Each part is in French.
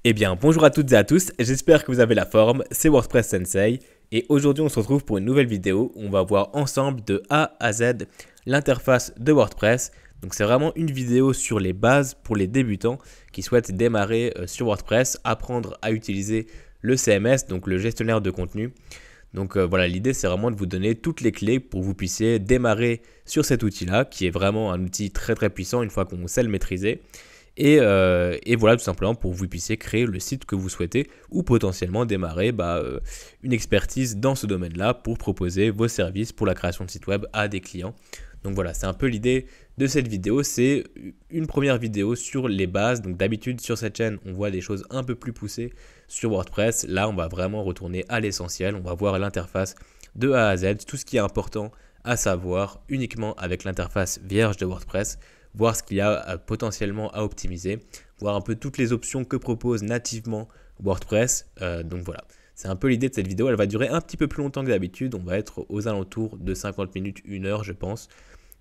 Eh bien, bonjour à toutes et à tous, j'espère que vous avez la forme, c'est WordPress Sensei, et aujourd'hui on se retrouve pour une nouvelle vidéo où on va voir ensemble de A à Z l'interface de WordPress. Donc c'est vraiment une vidéo sur les bases pour les débutants qui souhaitent démarrer sur WordPress, apprendre à utiliser le CMS, donc le gestionnaire de contenu. Donc voilà, l'idée c'est vraiment de vous donner toutes les clés pour que vous puissiez démarrer sur cet outil-là, qui est vraiment un outil très puissant une fois qu'on sait le maîtriser. Et voilà, tout simplement pour que vous puissiez créer le site que vous souhaitez ou potentiellement démarrer une expertise dans ce domaine-là pour proposer vos services pour la création de sites web à des clients. Donc voilà, c'est un peu l'idée de cette vidéo, c'est une première vidéo sur les bases. Donc d'habitude sur cette chaîne, on voit des choses un peu plus poussées sur WordPress. Là, on va vraiment retourner à l'essentiel, on va voir l'interface de A à Z, tout ce qui est important à savoir uniquement avec l'interface vierge de WordPress, voir ce qu'il y a potentiellement à optimiser, voir un peu toutes les options que propose nativement WordPress. Donc voilà, c'est un peu l'idée de cette vidéo. Elle va durer un petit peu plus longtemps que d'habitude. On va être aux alentours de 50 minutes, 1 heure, je pense.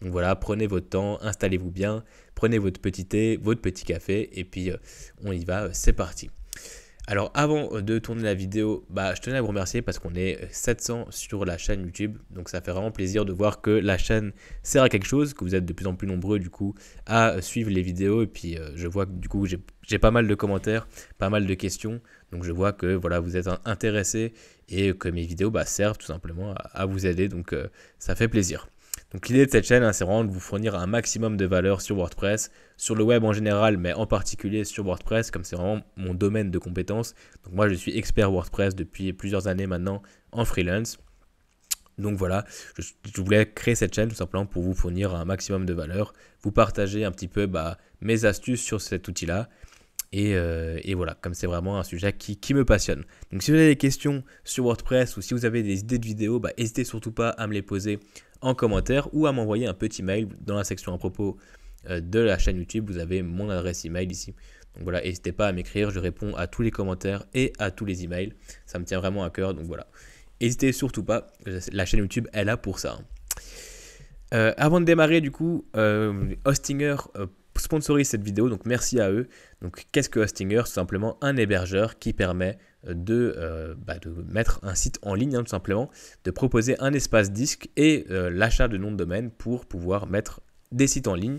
Donc voilà, prenez votre temps, installez-vous bien, prenez votre petit thé, votre petit café, et puis on y va, c'est parti. Alors avant de tourner la vidéo, je tenais à vous remercier parce qu'on est 700 sur la chaîne YouTube. Donc ça fait vraiment plaisir de voir que la chaîne sert à quelque chose, que vous êtes de plus en plus nombreux du coup à suivre les vidéos. Et puis je vois que du coup j'ai pas mal de commentaires, pas mal de questions. Donc je vois que voilà, vous êtes intéressés et que mes vidéos servent tout simplement à vous aider. Donc ça fait plaisir. Donc l'idée de cette chaîne, c'est vraiment de vous fournir un maximum de valeur sur WordPress, sur le web en général, mais en particulier sur WordPress, comme c'est vraiment mon domaine de compétences. Donc moi, je suis expert WordPress depuis plusieurs années maintenant en freelance. Donc voilà, je voulais créer cette chaîne tout simplement pour vous fournir un maximum de valeur, vous partager un petit peu mes astuces sur cet outil-là. Et voilà, comme c'est vraiment un sujet qui me passionne. Donc si vous avez des questions sur WordPress ou si vous avez des idées de vidéos, n'hésitez surtout pas à me les poser en commentaire ou à m'envoyer un petit mail dans la section à propos de la chaîne YouTube. Vous avez mon adresse email ici. Donc voilà, n'hésitez pas à m'écrire, je réponds à tous les commentaires et à tous les emails. Ça me tient vraiment à cœur, donc voilà. N'hésitez surtout pas, la chaîne YouTube est là pour ça. Avant de démarrer du coup, Hostinger sponsorise cette vidéo, donc merci à eux. Donc qu'est-ce que Hostinger? C'est simplement un hébergeur qui permet de mettre un site en ligne, tout simplement, de proposer un espace disque et l'achat de nom de domaine pour pouvoir mettre des sites en ligne,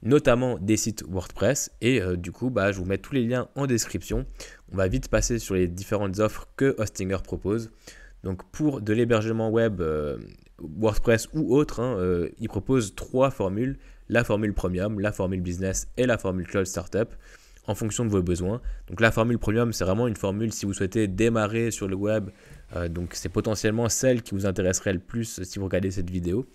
notamment des sites WordPress. Et du coup, je vous mets tous les liens en description. On va vite passer sur les différentes offres que Hostinger propose. Donc pour de l'hébergement web WordPress ou autre, il propose 3 formules, la formule Premium, la formule Business et la formule Cloud Startup en fonction de vos besoins. Donc la formule Premium, c'est vraiment une formule si vous souhaitez démarrer sur le web. Donc c'est potentiellement celle qui vous intéresserait le plus si vous regardez cette vidéo.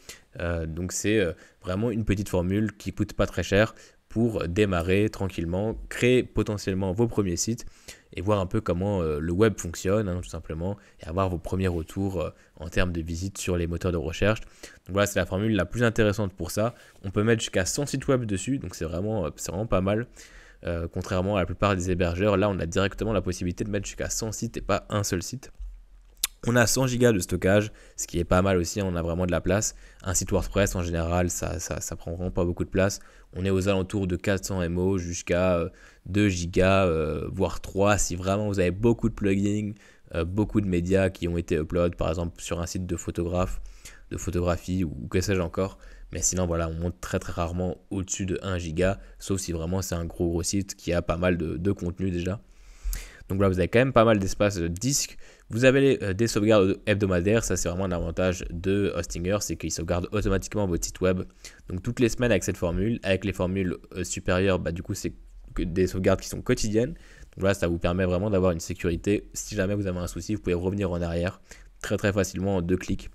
Donc c'est vraiment une petite formule qui ne coûte pas très cher pour démarrer tranquillement, créer potentiellement vos premiers sites et voir un peu comment le web fonctionne, tout simplement, et avoir vos premiers retours en termes de visites sur les moteurs de recherche. Donc voilà, c'est la formule la plus intéressante pour ça. On peut mettre jusqu'à 100 sites web dessus, donc c'est vraiment pas mal. Contrairement à la plupart des hébergeurs, là on a directement la possibilité de mettre jusqu'à 100 sites et pas un seul site. On a 100 Go de stockage, ce qui est pas mal aussi, on a vraiment de la place. Un site WordPress en général, ça prend vraiment pas beaucoup de place. On est aux alentours de 400 MO jusqu'à 2 Go, voire 3 si vraiment vous avez beaucoup de plugins, beaucoup de médias qui ont été upload, par exemple sur un site de photographe, de photographie ou que sais-je encore. Mais sinon voilà, on monte très rarement au-dessus de 1 Go, sauf si vraiment c'est un gros site qui a pas mal de contenu déjà. Donc là, vous avez quand même pas mal d'espace disque. Vous avez des sauvegardes hebdomadaires. Ça, c'est vraiment un avantage de Hostinger, c'est qu'il sauvegarde automatiquement votre site web. Donc toutes les semaines avec cette formule. Avec les formules supérieures, du coup, c'est des sauvegardes qui sont quotidiennes. Donc là, ça vous permet vraiment d'avoir une sécurité. Si jamais vous avez un souci, vous pouvez revenir en arrière très facilement en 2 clics.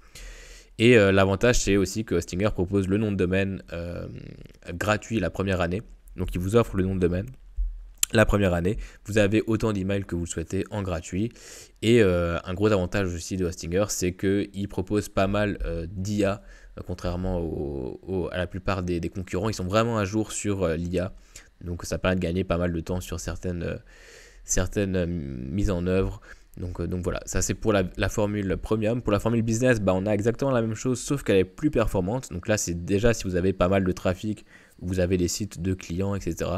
Et l'avantage, c'est aussi que Hostinger propose le nom de domaine gratuit la première année. Donc, il vous offre le nom de domaine. La première année, vous avez autant d'emails que vous le souhaitez en gratuit. Et un gros avantage aussi de Hostinger, c'est qu'il propose pas mal d'IA, contrairement à la plupart des concurrents. Ils sont vraiment à jour sur l'IA. Donc ça permet de gagner pas mal de temps sur certaines mises en œuvre. Donc voilà, ça c'est pour la formule Premium. Pour la formule Business, on a exactement la même chose, sauf qu'elle est plus performante. Donc là, c'est déjà si vous avez pas mal de trafic, vous avez des sites de clients, etc.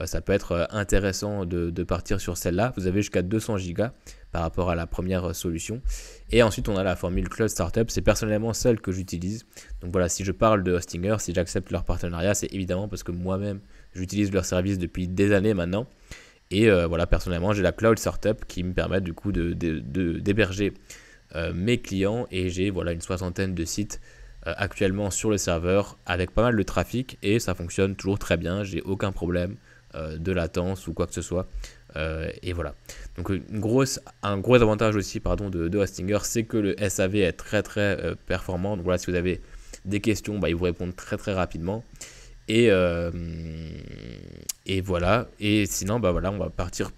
ça peut être intéressant de partir sur celle-là. Vous avez jusqu'à 200 Go par rapport à la première solution. Et ensuite, on a la formule Cloud Startup. C'est personnellement celle que j'utilise. Donc voilà, si je parle de Hostinger, si j'accepte leur partenariat, c'est évidemment parce que moi-même, j'utilise leur service depuis des années maintenant. Et voilà, personnellement, j'ai la Cloud Startup qui me permet du coup d'héberger mes clients. Et j'ai voilà, une soixantaine de sites actuellement sur le serveur avec pas mal de trafic. Et ça fonctionne toujours très bien. J'ai aucun problème de latence ou quoi que ce soit. Et voilà. Donc un gros avantage aussi de Hostinger, c'est que le SAV est très très performant. Donc voilà, si vous avez des questions, ils vous répondent très très rapidement. Et voilà. Et sinon, voilà, on va partir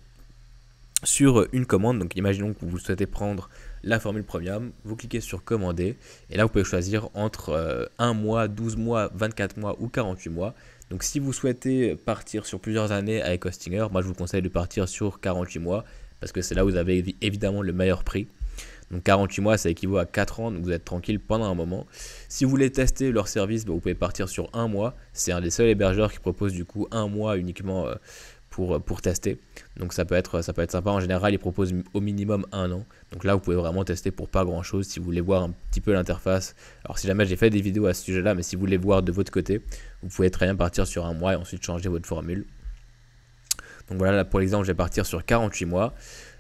sur une commande. Donc imaginons que vous souhaitez prendre la formule premium, vous cliquez sur commander et là vous pouvez choisir entre 1 mois, 12 mois, 24 mois ou 48 mois. Donc si vous souhaitez partir sur plusieurs années avec Hostinger, moi je vous conseille de partir sur 48 mois parce que c'est là où vous avez évidemment le meilleur prix. Donc 48 mois ça équivaut à 4 ans, donc vous êtes tranquille pendant un moment. Si vous voulez tester leur service, vous pouvez partir sur 1 mois. C'est un des seuls hébergeurs qui propose du coup 1 mois uniquement pour tester. Donc ça peut être sympa. En général, ils proposent au minimum 1 an. Donc là, vous pouvez vraiment tester pour pas grand chose si vous voulez voir un petit peu l'interface. Alors si jamais j'ai fait des vidéos à ce sujet-là, mais si vous voulez voir de votre côté, vous pouvez très bien partir sur 1 mois et ensuite changer votre formule. Donc voilà, là, pour l'exemple, je vais partir sur 48 mois.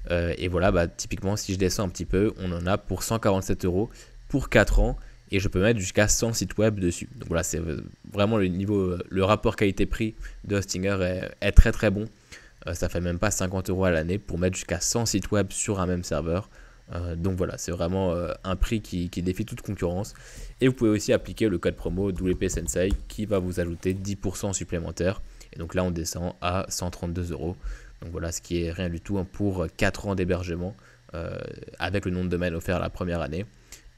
Et voilà, typiquement, si je descends un petit peu, on en a pour 147 € pour 4 ans. Et je peux mettre jusqu'à 100 sites web dessus. Donc voilà, c'est vraiment le rapport qualité-prix de Hostinger est très très bon. Ça fait même pas 50 € à l'année pour mettre jusqu'à 100 sites web sur un même serveur. Donc voilà, c'est vraiment un prix qui défie toute concurrence. Et vous pouvez aussi appliquer le code promo WP Sensei qui va vous ajouter 10% supplémentaire. Et donc là, on descend à 132 €. Donc voilà, ce qui est rien du tout pour 4 ans d'hébergement avec le nom de domaine offert la première année.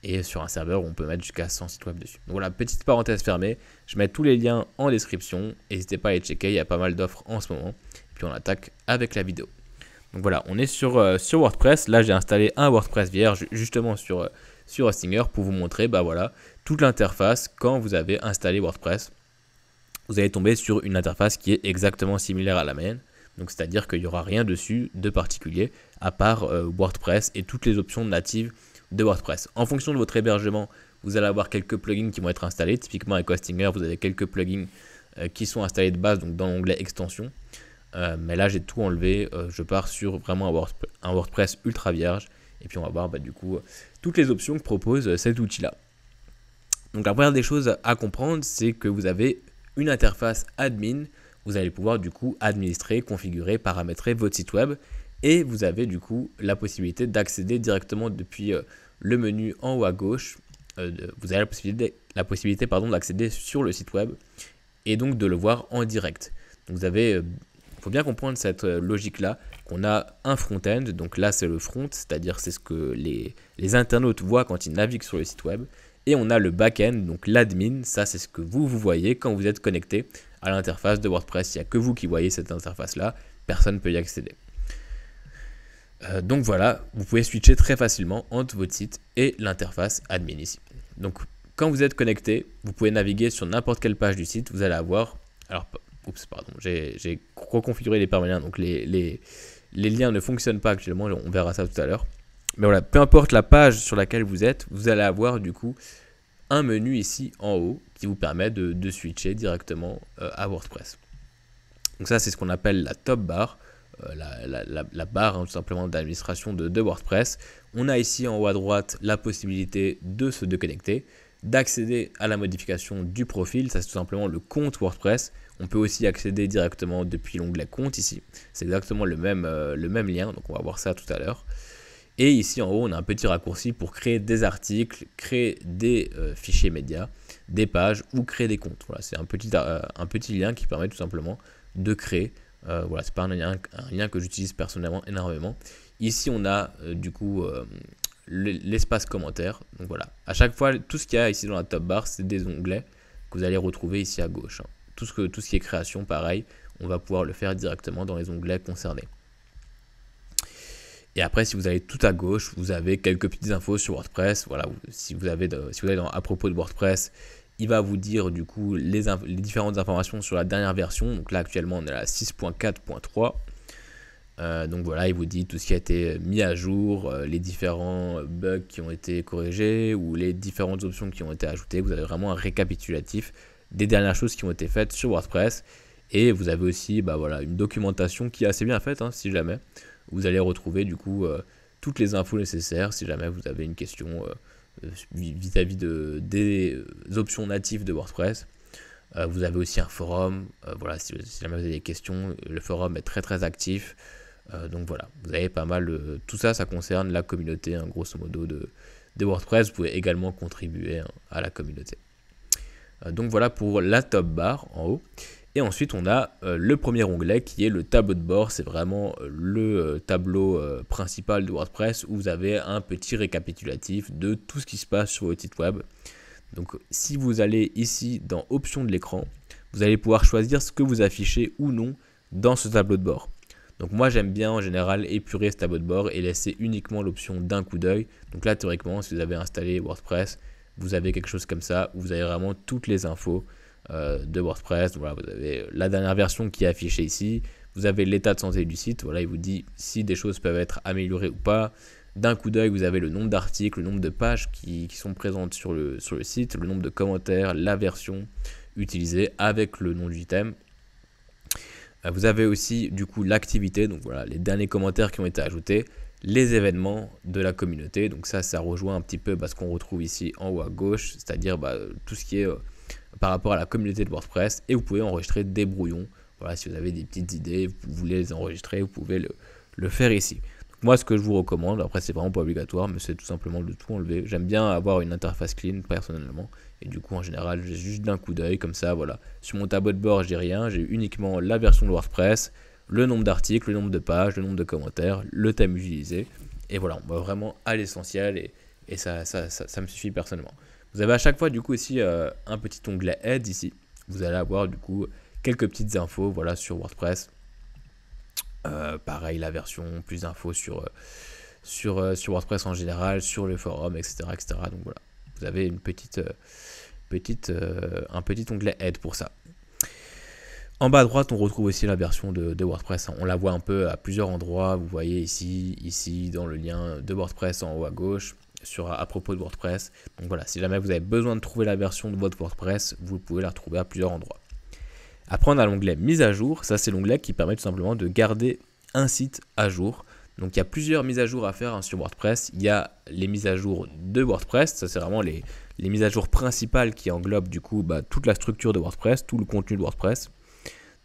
Et sur un serveur, on peut mettre jusqu'à 100 sites web dessus. Donc voilà, petite parenthèse fermée. Je mets tous les liens en description. N'hésitez pas à les checker, il y a pas mal d'offres en ce moment. Et puis on attaque avec la vidéo. Donc voilà, on est sur WordPress. Là, j'ai installé un WordPress vierge justement sur Hostinger pour vous montrer voilà, toute l'interface quand vous avez installé WordPress. Vous allez tomber sur une interface qui est exactement similaire à la mienne. Donc c'est-à-dire qu'il n'y aura rien dessus de particulier à part WordPress et toutes les options natives de WordPress. En fonction de votre hébergement, vous allez avoir quelques plugins qui vont être installés. Typiquement avec Hostinger, vous avez quelques plugins qui sont installés de base donc dans l'onglet extension. Mais là, j'ai tout enlevé. Je pars sur vraiment un WordPress ultra vierge. Et puis on va voir du coup toutes les options que propose cet outil-là. Donc la première des choses à comprendre, c'est que vous avez une interface admin. Vous allez pouvoir du coup administrer, configurer, paramétrer votre site web. Et vous avez du coup la possibilité d'accéder directement depuis le menu en haut à gauche. Vous avez la possibilité d'accéder sur le site web et donc de le voir en direct. Donc vous avez, faut bien comprendre cette logique-là, qu'on a un front-end. Donc là, c'est le front, c'est-à-dire c'est ce que les internautes voient quand ils naviguent sur le site web. Et on a le back-end, donc l'admin, ça c'est ce que vous voyez quand vous êtes connecté à l'interface de WordPress. Il n'y a que vous qui voyez cette interface-là, personne ne peut y accéder. Donc voilà, vous pouvez switcher très facilement entre votre site et l'interface admin ici. Donc quand vous êtes connecté, vous pouvez naviguer sur n'importe quelle page du site. Vous allez avoir, j'ai reconfiguré les permanents, donc les liens ne fonctionnent pas actuellement, on verra ça tout à l'heure. Mais voilà, peu importe la page sur laquelle vous êtes, vous allez avoir du coup un menu ici en haut qui vous permet de switcher directement à WordPress. Donc ça, c'est ce qu'on appelle la top bar. La barre tout simplement d'administration de WordPress. On a ici en haut à droite la possibilité de se déconnecter, d'accéder à la modification du profil, ça c'est tout simplement le compte WordPress. On peut aussi accéder directement depuis l'onglet compte ici, c'est exactement le même lien, donc on va voir ça tout à l'heure. Et ici en haut on a un petit raccourci pour créer des articles, créer des fichiers médias, des pages ou créer des comptes. Voilà, c'est un petit lien qui permet tout simplement de créer. Voilà, c'est pas un lien que j'utilise personnellement énormément. Ici on a du coup l'espace commentaire. Donc voilà, à chaque fois tout ce qu'il y a ici dans la top bar c'est des onglets que vous allez retrouver ici à gauche. Tout ce qui est création, pareil, on va pouvoir le faire directement dans les onglets concernés. Et après, si vous allez tout à gauche, vous avez quelques petites infos sur WordPress. Voilà, si vous allez à propos de WordPress il va vous dire du coup les différentes informations sur la dernière version. Donc là actuellement on est à la 6.4.3. Donc voilà, il vous dit tout ce qui a été mis à jour, les différents bugs qui ont été corrigés ou les différentes options qui ont été ajoutées. Vous avez vraiment un récapitulatif des dernières choses qui ont été faites sur WordPress. Et vous avez aussi voilà, une documentation qui est assez bien faite, hein, si jamais. Vous allez retrouver du coup toutes les infos nécessaires si jamais vous avez une question vis-à-vis des options natives de WordPress. Vous avez aussi un forum. Voilà, si jamais vous avez des questions, le forum est très très actif. Donc voilà, vous avez pas mal, tout ça, ça concerne la communauté, hein, grosso modo, de WordPress. Vous pouvez également contribuer, hein, à la communauté. Donc voilà pour la top bar en haut. Et ensuite, on a le premier onglet qui est le tableau de bord. C'est vraiment le tableau principal de WordPress où vous avez un petit récapitulatif de tout ce qui se passe sur votre site web. Donc si vous allez ici dans options de l'écran, vous allez pouvoir choisir ce que vous affichez ou non dans ce tableau de bord. Donc moi j'aime bien en général épurer ce tableau de bord et laisser uniquement l'option d'un coup d'œil. Donc là théoriquement si vous avez installé WordPress, vous avez quelque chose comme ça où vous avez vraiment toutes les infos de WordPress. Donc voilà, vous avez la dernière version qui est affichée ici, vous avez l'état de santé du site, voilà, il vous dit si des choses peuvent être améliorées ou pas. D'un coup d'œil, vous avez le nombre d'articles, le nombre de pages qui sont présentes sur le site, le nombre de commentaires, la version utilisée avec le nom du thème. Vous avez aussi du coup l'activité, donc voilà les derniers commentaires qui ont été ajoutés, les événements de la communauté. Donc ça rejoint un petit peu ce qu'on retrouve ici en haut à gauche, c'est-à-dire tout ce qui est par rapport à la communauté de WordPress. Et vous pouvez enregistrer des brouillons. Voilà, si vous avez des petites idées, vous voulez les enregistrer, vous pouvez le faire ici. Donc moi ce que je vous recommande, après c'est vraiment pas obligatoire, mais c'est tout simplement de tout enlever. J'aime bien avoir une interface clean personnellement. Et du coup, en général, j'ai juste d'un coup d'œil, comme ça, voilà. Sur mon tableau de bord, j'ai rien. J'ai uniquement la version de WordPress, le nombre d'articles, le nombre de pages, le nombre de commentaires, le thème utilisé. Et voilà, on va vraiment à l'essentiel et ça me suffit personnellement. Vous avez à chaque fois, du coup, aussi un petit onglet Aide ici. Vous allez avoir, du coup, quelques petites infos, voilà, sur WordPress. Pareil, la version, plus d'infos sur WordPress en général, sur le forum, etc. etc. Donc voilà. Vous avez un petit onglet aide pour ça. En bas à droite, on retrouve aussi la version de WordPress. On la voit un peu à plusieurs endroits. Vous voyez ici dans le lien de WordPress en haut à gauche, à propos de WordPress. Donc voilà, si jamais vous avez besoin de trouver la version de votre WordPress, vous pouvez la retrouver à plusieurs endroits. Après, on a l'onglet mise à jour. Ça, c'est l'onglet qui permet tout simplement de garder un site à jour. Donc il y a plusieurs mises à jour à faire, hein, sur WordPress. Il y a les mises à jour de WordPress, ça c'est vraiment les mises à jour principales qui englobent du coup toute la structure de WordPress, tout le contenu de WordPress.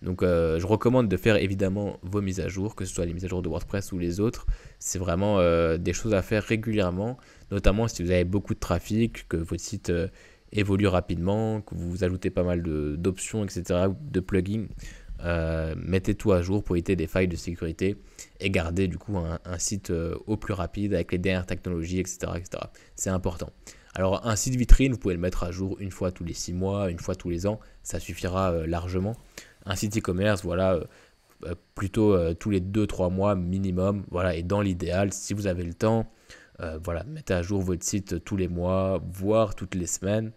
Donc je recommande de faire évidemment vos mises à jour, que ce soit les mises à jour de WordPress ou les autres. C'est vraiment des choses à faire régulièrement, notamment si vous avez beaucoup de trafic, que votre site évolue rapidement, que vous ajoutez pas mal d'options, etc., de plugins. Mettez tout à jour pour éviter des failles de sécurité et garder du coup un site au plus rapide avec les dernières technologies, etc. etc. C'est important. Alors un site vitrine, vous pouvez le mettre à jour une fois tous les 6 mois, une fois tous les ans, ça suffira largement. Un site e-commerce, voilà, plutôt tous les 2-3 mois minimum, voilà, et dans l'idéal, si vous avez le temps, voilà, mettez à jour votre site tous les mois, voire toutes les semaines.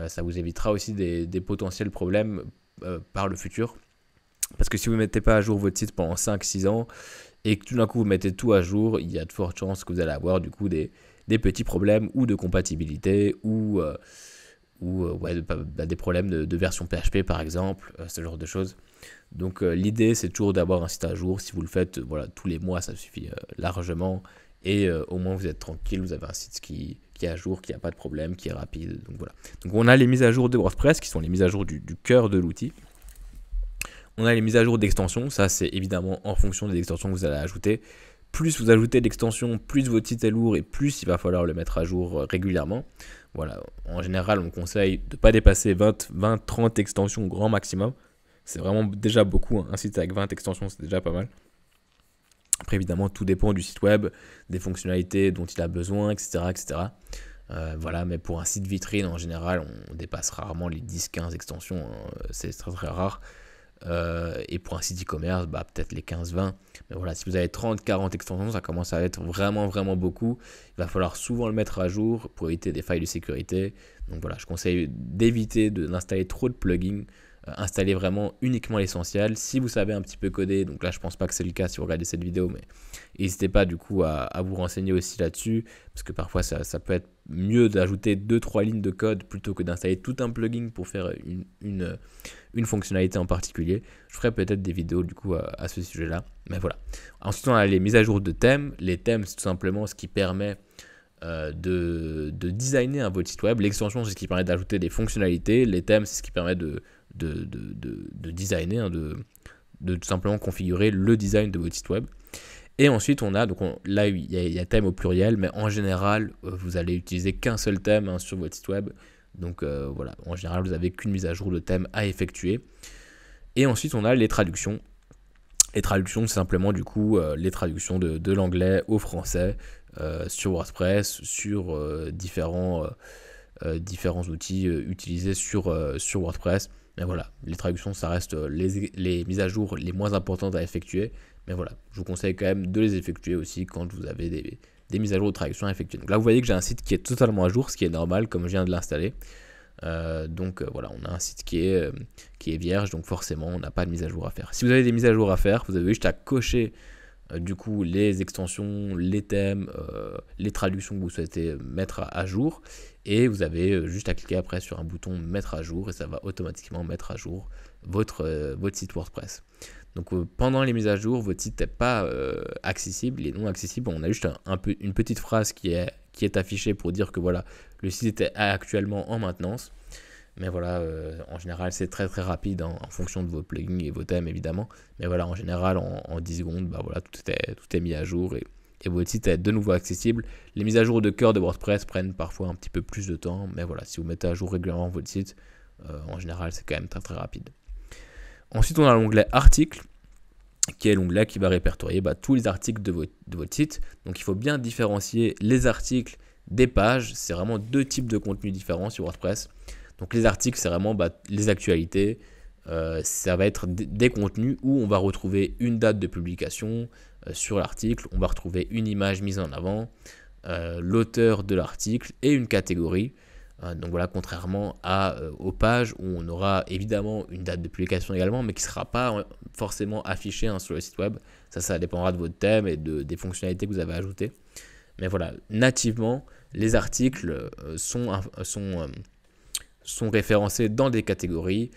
Ça vous évitera aussi des potentiels problèmes par le futur. Parce que si vous ne mettez pas à jour votre site pendant 5-6 ans et que tout d'un coup vous mettez tout à jour, il y a de fortes chances que vous allez avoir du coup des petits problèmes ou de compatibilité ou des problèmes de version PHP par exemple, ce genre de choses. Donc l'idée c'est toujours d'avoir un site à jour. Si vous le faites voilà, tous les mois, ça suffit largement et au moins vous êtes tranquille, vous avez un site qui est à jour, qui n'a pas de problème, qui est rapide. Donc voilà. Donc on a les mises à jour de WordPress qui sont les mises à jour du cœur de l'outil. On a les mises à jour d'extensions, ça c'est évidemment en fonction des extensions que vous allez ajouter. Plus vous ajoutez d'extensions, plus votre site est lourd et plus il va falloir le mettre à jour régulièrement. Voilà, en général on conseille de ne pas dépasser 20-30 extensions au grand maximum. C'est vraiment déjà beaucoup, hein. Un site avec 20 extensions c'est déjà pas mal. Après évidemment tout dépend du site web, des fonctionnalités dont il a besoin, etc. etc. Voilà, mais pour un site vitrine en général on dépasse rarement les 10-15 extensions, hein. C'est très très rare. Et pour un site e-commerce, bah, peut-être les 15-20. Mais voilà, si vous avez 30-40 extensions, ça commence à être vraiment beaucoup. Il va falloir souvent le mettre à jour pour éviter des failles de sécurité. Donc voilà, je conseille d'éviter d'installer trop de plugins. Installez vraiment uniquement l'essentiel. Si vous savez un petit peu coder, donc là je pense pas que c'est le cas si vous regardez cette vidéo, mais n'hésitez pas du coup à vous renseigner aussi là-dessus, parce que parfois ça peut être mieux d'ajouter 2-3 lignes de code plutôt que d'installer tout un plugin pour faire une fonctionnalité en particulier. Je ferai peut-être des vidéos du coup à ce sujet-là, mais voilà. Ensuite on a les mises à jour de thèmes. Les thèmes, c'est tout simplement ce qui permet de designer un votre site web. L'extension, c'est ce qui permet d'ajouter des fonctionnalités. Les thèmes, c'est ce qui permet de designer, de tout simplement configurer le design de votre site web. Et ensuite, on a, donc là, il y a thème au pluriel, mais en général, vous allez utiliser qu'un seul thème sur votre site web. Donc voilà, en général, vous n'avez qu'une mise à jour de thème à effectuer. Et ensuite, on a les traductions. Les traductions, c'est simplement du coup les traductions de l'anglais au français sur WordPress, sur différents outils utilisés sur WordPress. Mais voilà, les traductions, ça reste les mises à jour les moins importantes à effectuer. Mais voilà, je vous conseille quand même de les effectuer aussi quand vous avez des mises à jour de traduction à effectuer. Donc là, vous voyez que j'ai un site qui est totalement à jour, ce qui est normal, comme je viens de l'installer. Donc voilà, on a un site qui est vierge, donc forcément, on n'a pas de mise à jour à faire. Si vous avez des mises à jour à faire, vous avez juste à cocher du coup les extensions, les thèmes, les traductions que vous souhaitez mettre à jour, et vous avez juste à cliquer après sur un bouton mettre à jour et ça va automatiquement mettre à jour votre site WordPress. Donc pendant les mises à jour, votre site n'est pas accessible, il est non accessible. On a juste une petite phrase qui est affichée pour dire que voilà, le site est actuellement en maintenance. Mais voilà, en général, c'est très rapide en fonction de vos plugins et vos thèmes évidemment. Mais voilà, en général, en 10 secondes, bah voilà, tout est mis à jour et votre site est de nouveau accessible. Les mises à jour de cœur de WordPress prennent parfois un petit peu plus de temps. Mais voilà, si vous mettez à jour régulièrement votre site, en général, c'est quand même très rapide. Ensuite, on a l'onglet articles, qui est l'onglet qui va répertorier tous les articles de votre site. Donc, il faut bien différencier les articles des pages. C'est vraiment deux types de contenus différents sur WordPress. Donc, les articles, c'est vraiment les actualités. Ça va être des contenus où on va retrouver une date de publication sur l'article. On va retrouver une image mise en avant, l'auteur de l'article et une catégorie. Donc voilà, contrairement aux pages où on aura évidemment une date de publication également, mais qui ne sera pas forcément affichée sur le site web. Ça dépendra de votre thème et des fonctionnalités que vous avez ajoutées. Mais voilà, nativement, les articles sont référencés dans des catégories,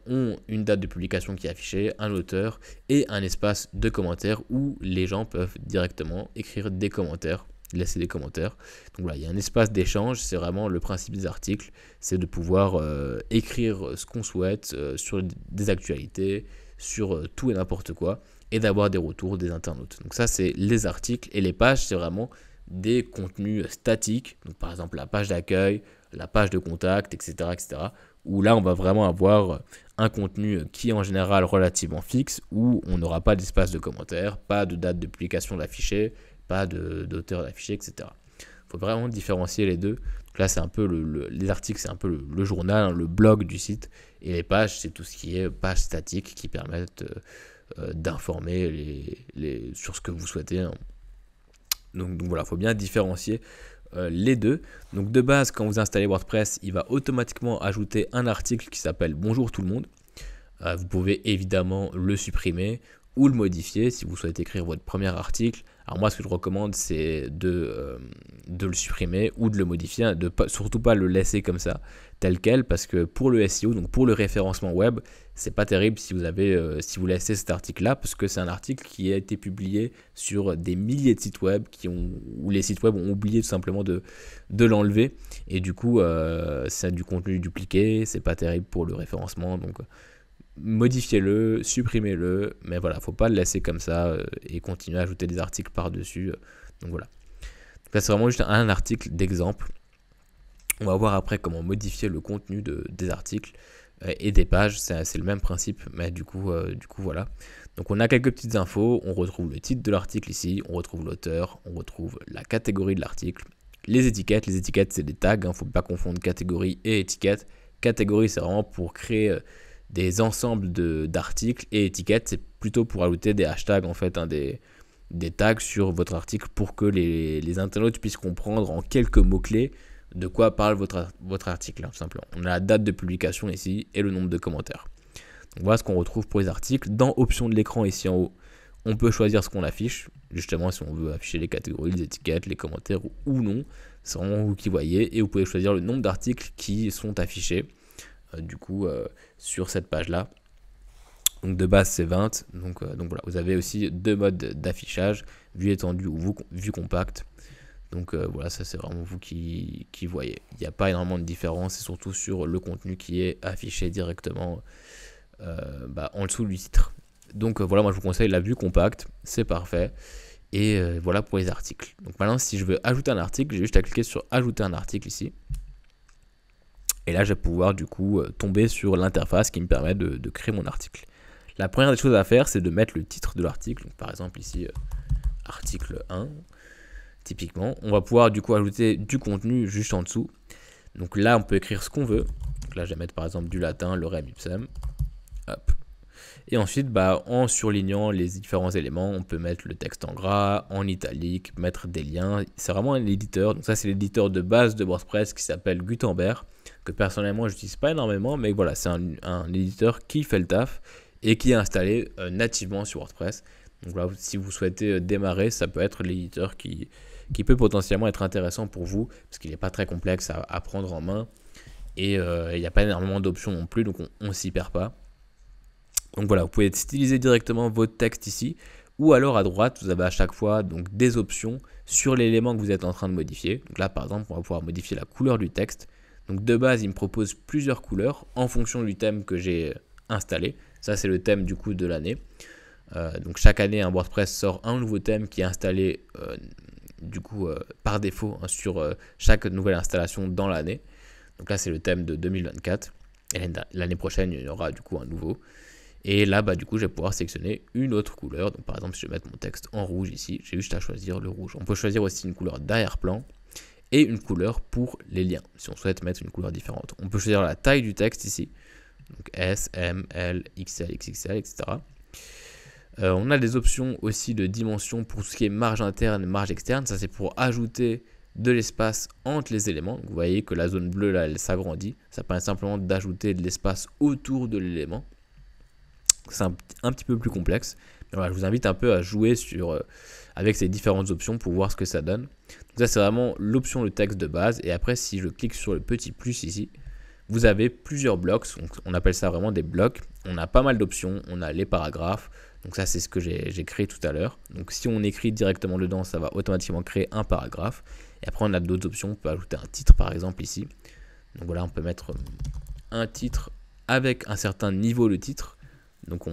ont une date de publication qui est affichée, un auteur et un espace de commentaires où les gens peuvent directement écrire des commentaires, laisser des commentaires. Donc voilà, il y a un espace d'échange, c'est vraiment le principe des articles, c'est de pouvoir écrire ce qu'on souhaite sur des actualités, sur tout et n'importe quoi, et d'avoir des retours des internautes. Donc ça, c'est les articles, et les pages, c'est vraiment des contenus statiques, donc par exemple la page d'accueil, la page de contact, etc., où là on va vraiment avoir un contenu qui est en général relativement fixe, où on n'aura pas d'espace de commentaires, pas de date de publication d'affiché, pas d'auteur d'affiché, etc. Il faut vraiment différencier les deux. Donc là, c'est un peu les articles, c'est un peu le journal, le blog du site, et les pages, c'est tout ce qui est pages statiques qui permettent d'informer sur ce que vous souhaitez. Donc voilà, il faut bien différencier les deux. Donc de base, quand vous installez WordPress, il va automatiquement ajouter un article qui s'appelle Bonjour tout le monde. Vous pouvez évidemment le supprimer ou le modifier si vous souhaitez écrire votre premier article. Alors moi, ce que je recommande, c'est de le supprimer ou de le modifier, surtout pas le laisser comme ça, tel quel, parce que pour le SEO, donc pour le référencement web, c'est pas terrible si vous laissez cet article-là, parce que c'est un article qui a été publié sur des milliers de sites web où les sites web ont oublié tout simplement de l'enlever, et du coup, c'est du contenu dupliqué, c'est pas terrible pour le référencement, donc modifiez-le, supprimez-le, mais voilà, faut pas le laisser comme ça et continuer à ajouter des articles par-dessus. Donc voilà. Donc là, c'est vraiment juste un article d'exemple. On va voir après comment modifier le contenu des articles et des pages. C'est le même principe, mais du coup, voilà. Donc on a quelques petites infos. On retrouve le titre de l'article ici, on retrouve l'auteur, on retrouve la catégorie de l'article, les étiquettes. Les étiquettes, c'est des tags. Faut pas confondre catégorie et étiquette. Catégorie, c'est vraiment pour créer des ensembles d'articles, et étiquettes, c'est plutôt pour ajouter des hashtags en fait, des tags sur votre article pour que les internautes puissent comprendre en quelques mots-clés de quoi parle votre article, tout simplement. On a la date de publication ici et le nombre de commentaires. Donc voilà ce qu'on retrouve pour les articles. Dans options de l'écran ici en haut, on peut choisir ce qu'on affiche, justement si on veut afficher les catégories, les étiquettes, les commentaires ou non. C'est vraiment vous qui voyez, et vous pouvez choisir le nombre d'articles qui sont affichés sur cette page-là. Donc de base c'est 20, donc voilà, vous avez aussi deux modes d'affichage, vue étendue ou vue compacte. Donc voilà, ça c'est vraiment vous qui voyez. Il n'y a pas énormément de différence, c'est surtout sur le contenu qui est affiché directement en dessous du titre. Donc voilà, moi je vous conseille la vue compacte, c'est parfait. Et voilà pour les articles. Donc maintenant, si je veux ajouter un article, j'ai juste à cliquer sur ajouter un article ici. Et là, je vais pouvoir du coup tomber sur l'interface qui me permet de créer mon article. La première des choses à faire, c'est de mettre le titre de l'article. Donc par exemple ici, article 1, typiquement. On va pouvoir du coup ajouter du contenu juste en dessous. Donc là, on peut écrire ce qu'on veut. Donc là, je vais mettre par exemple du latin, lorem ipsum. Hop. Et ensuite, en surlignant les différents éléments, on peut mettre le texte en gras, en italique, mettre des liens. C'est vraiment un éditeur. Donc ça, c'est l'éditeur de base de WordPress qui s'appelle Gutenberg, que personnellement, je n'utilise pas énormément, mais voilà, c'est un éditeur qui fait le taf et qui est installé nativement sur WordPress. Donc voilà, si vous souhaitez démarrer, ça peut être l'éditeur qui peut potentiellement être intéressant pour vous, parce qu'il n'est pas très complexe à prendre en main, et il n'y a pas énormément d'options non plus, donc on ne s'y perd pas. Donc voilà, vous pouvez styliser directement votre texte ici, ou alors à droite, vous avez à chaque fois donc des options sur l'élément que vous êtes en train de modifier. Donc là, par exemple, on va pouvoir modifier la couleur du texte. Donc de base, il me propose plusieurs couleurs en fonction du thème que j'ai installé. Ça, c'est le thème du coup de l'année. Donc chaque année, un WordPress sort un nouveau thème qui est installé par défaut sur chaque nouvelle installation dans l'année. Donc là, c'est le thème de 2024. Et l'année prochaine, il y aura du coup un nouveau. Et là, du coup, je vais pouvoir sélectionner une autre couleur. Donc, par exemple, si je vais mettre mon texte en rouge ici, j'ai juste à choisir le rouge. On peut choisir aussi une couleur d'arrière-plan et une couleur pour les liens, si on souhaite mettre une couleur différente. On peut choisir la taille du texte ici. Donc, S, M, L, XL, XXL, etc. On a des options aussi de dimension pour ce qui est marge interne, marge externe. Ça, c'est pour ajouter de l'espace entre les éléments. Donc, vous voyez que la zone bleue, là, elle s'agrandit. Ça permet simplement d'ajouter de l'espace autour de l'élément. C'est un petit peu plus complexe. Mais voilà, je vous invite un peu à jouer avec ces différentes options pour voir ce que ça donne. Donc ça, c'est vraiment l'option le texte de base. Et après, si je clique sur le petit plus ici, vous avez plusieurs blocs. Donc, on appelle ça vraiment des blocs. On a pas mal d'options. On a les paragraphes. Donc ça, c'est ce que j'ai créé tout à l'heure. Donc si on écrit directement dedans, ça va automatiquement créer un paragraphe. Et après, on a d'autres options. On peut ajouter un titre, par exemple, ici. Donc voilà, on peut mettre un titre avec un certain niveau de titre. Donc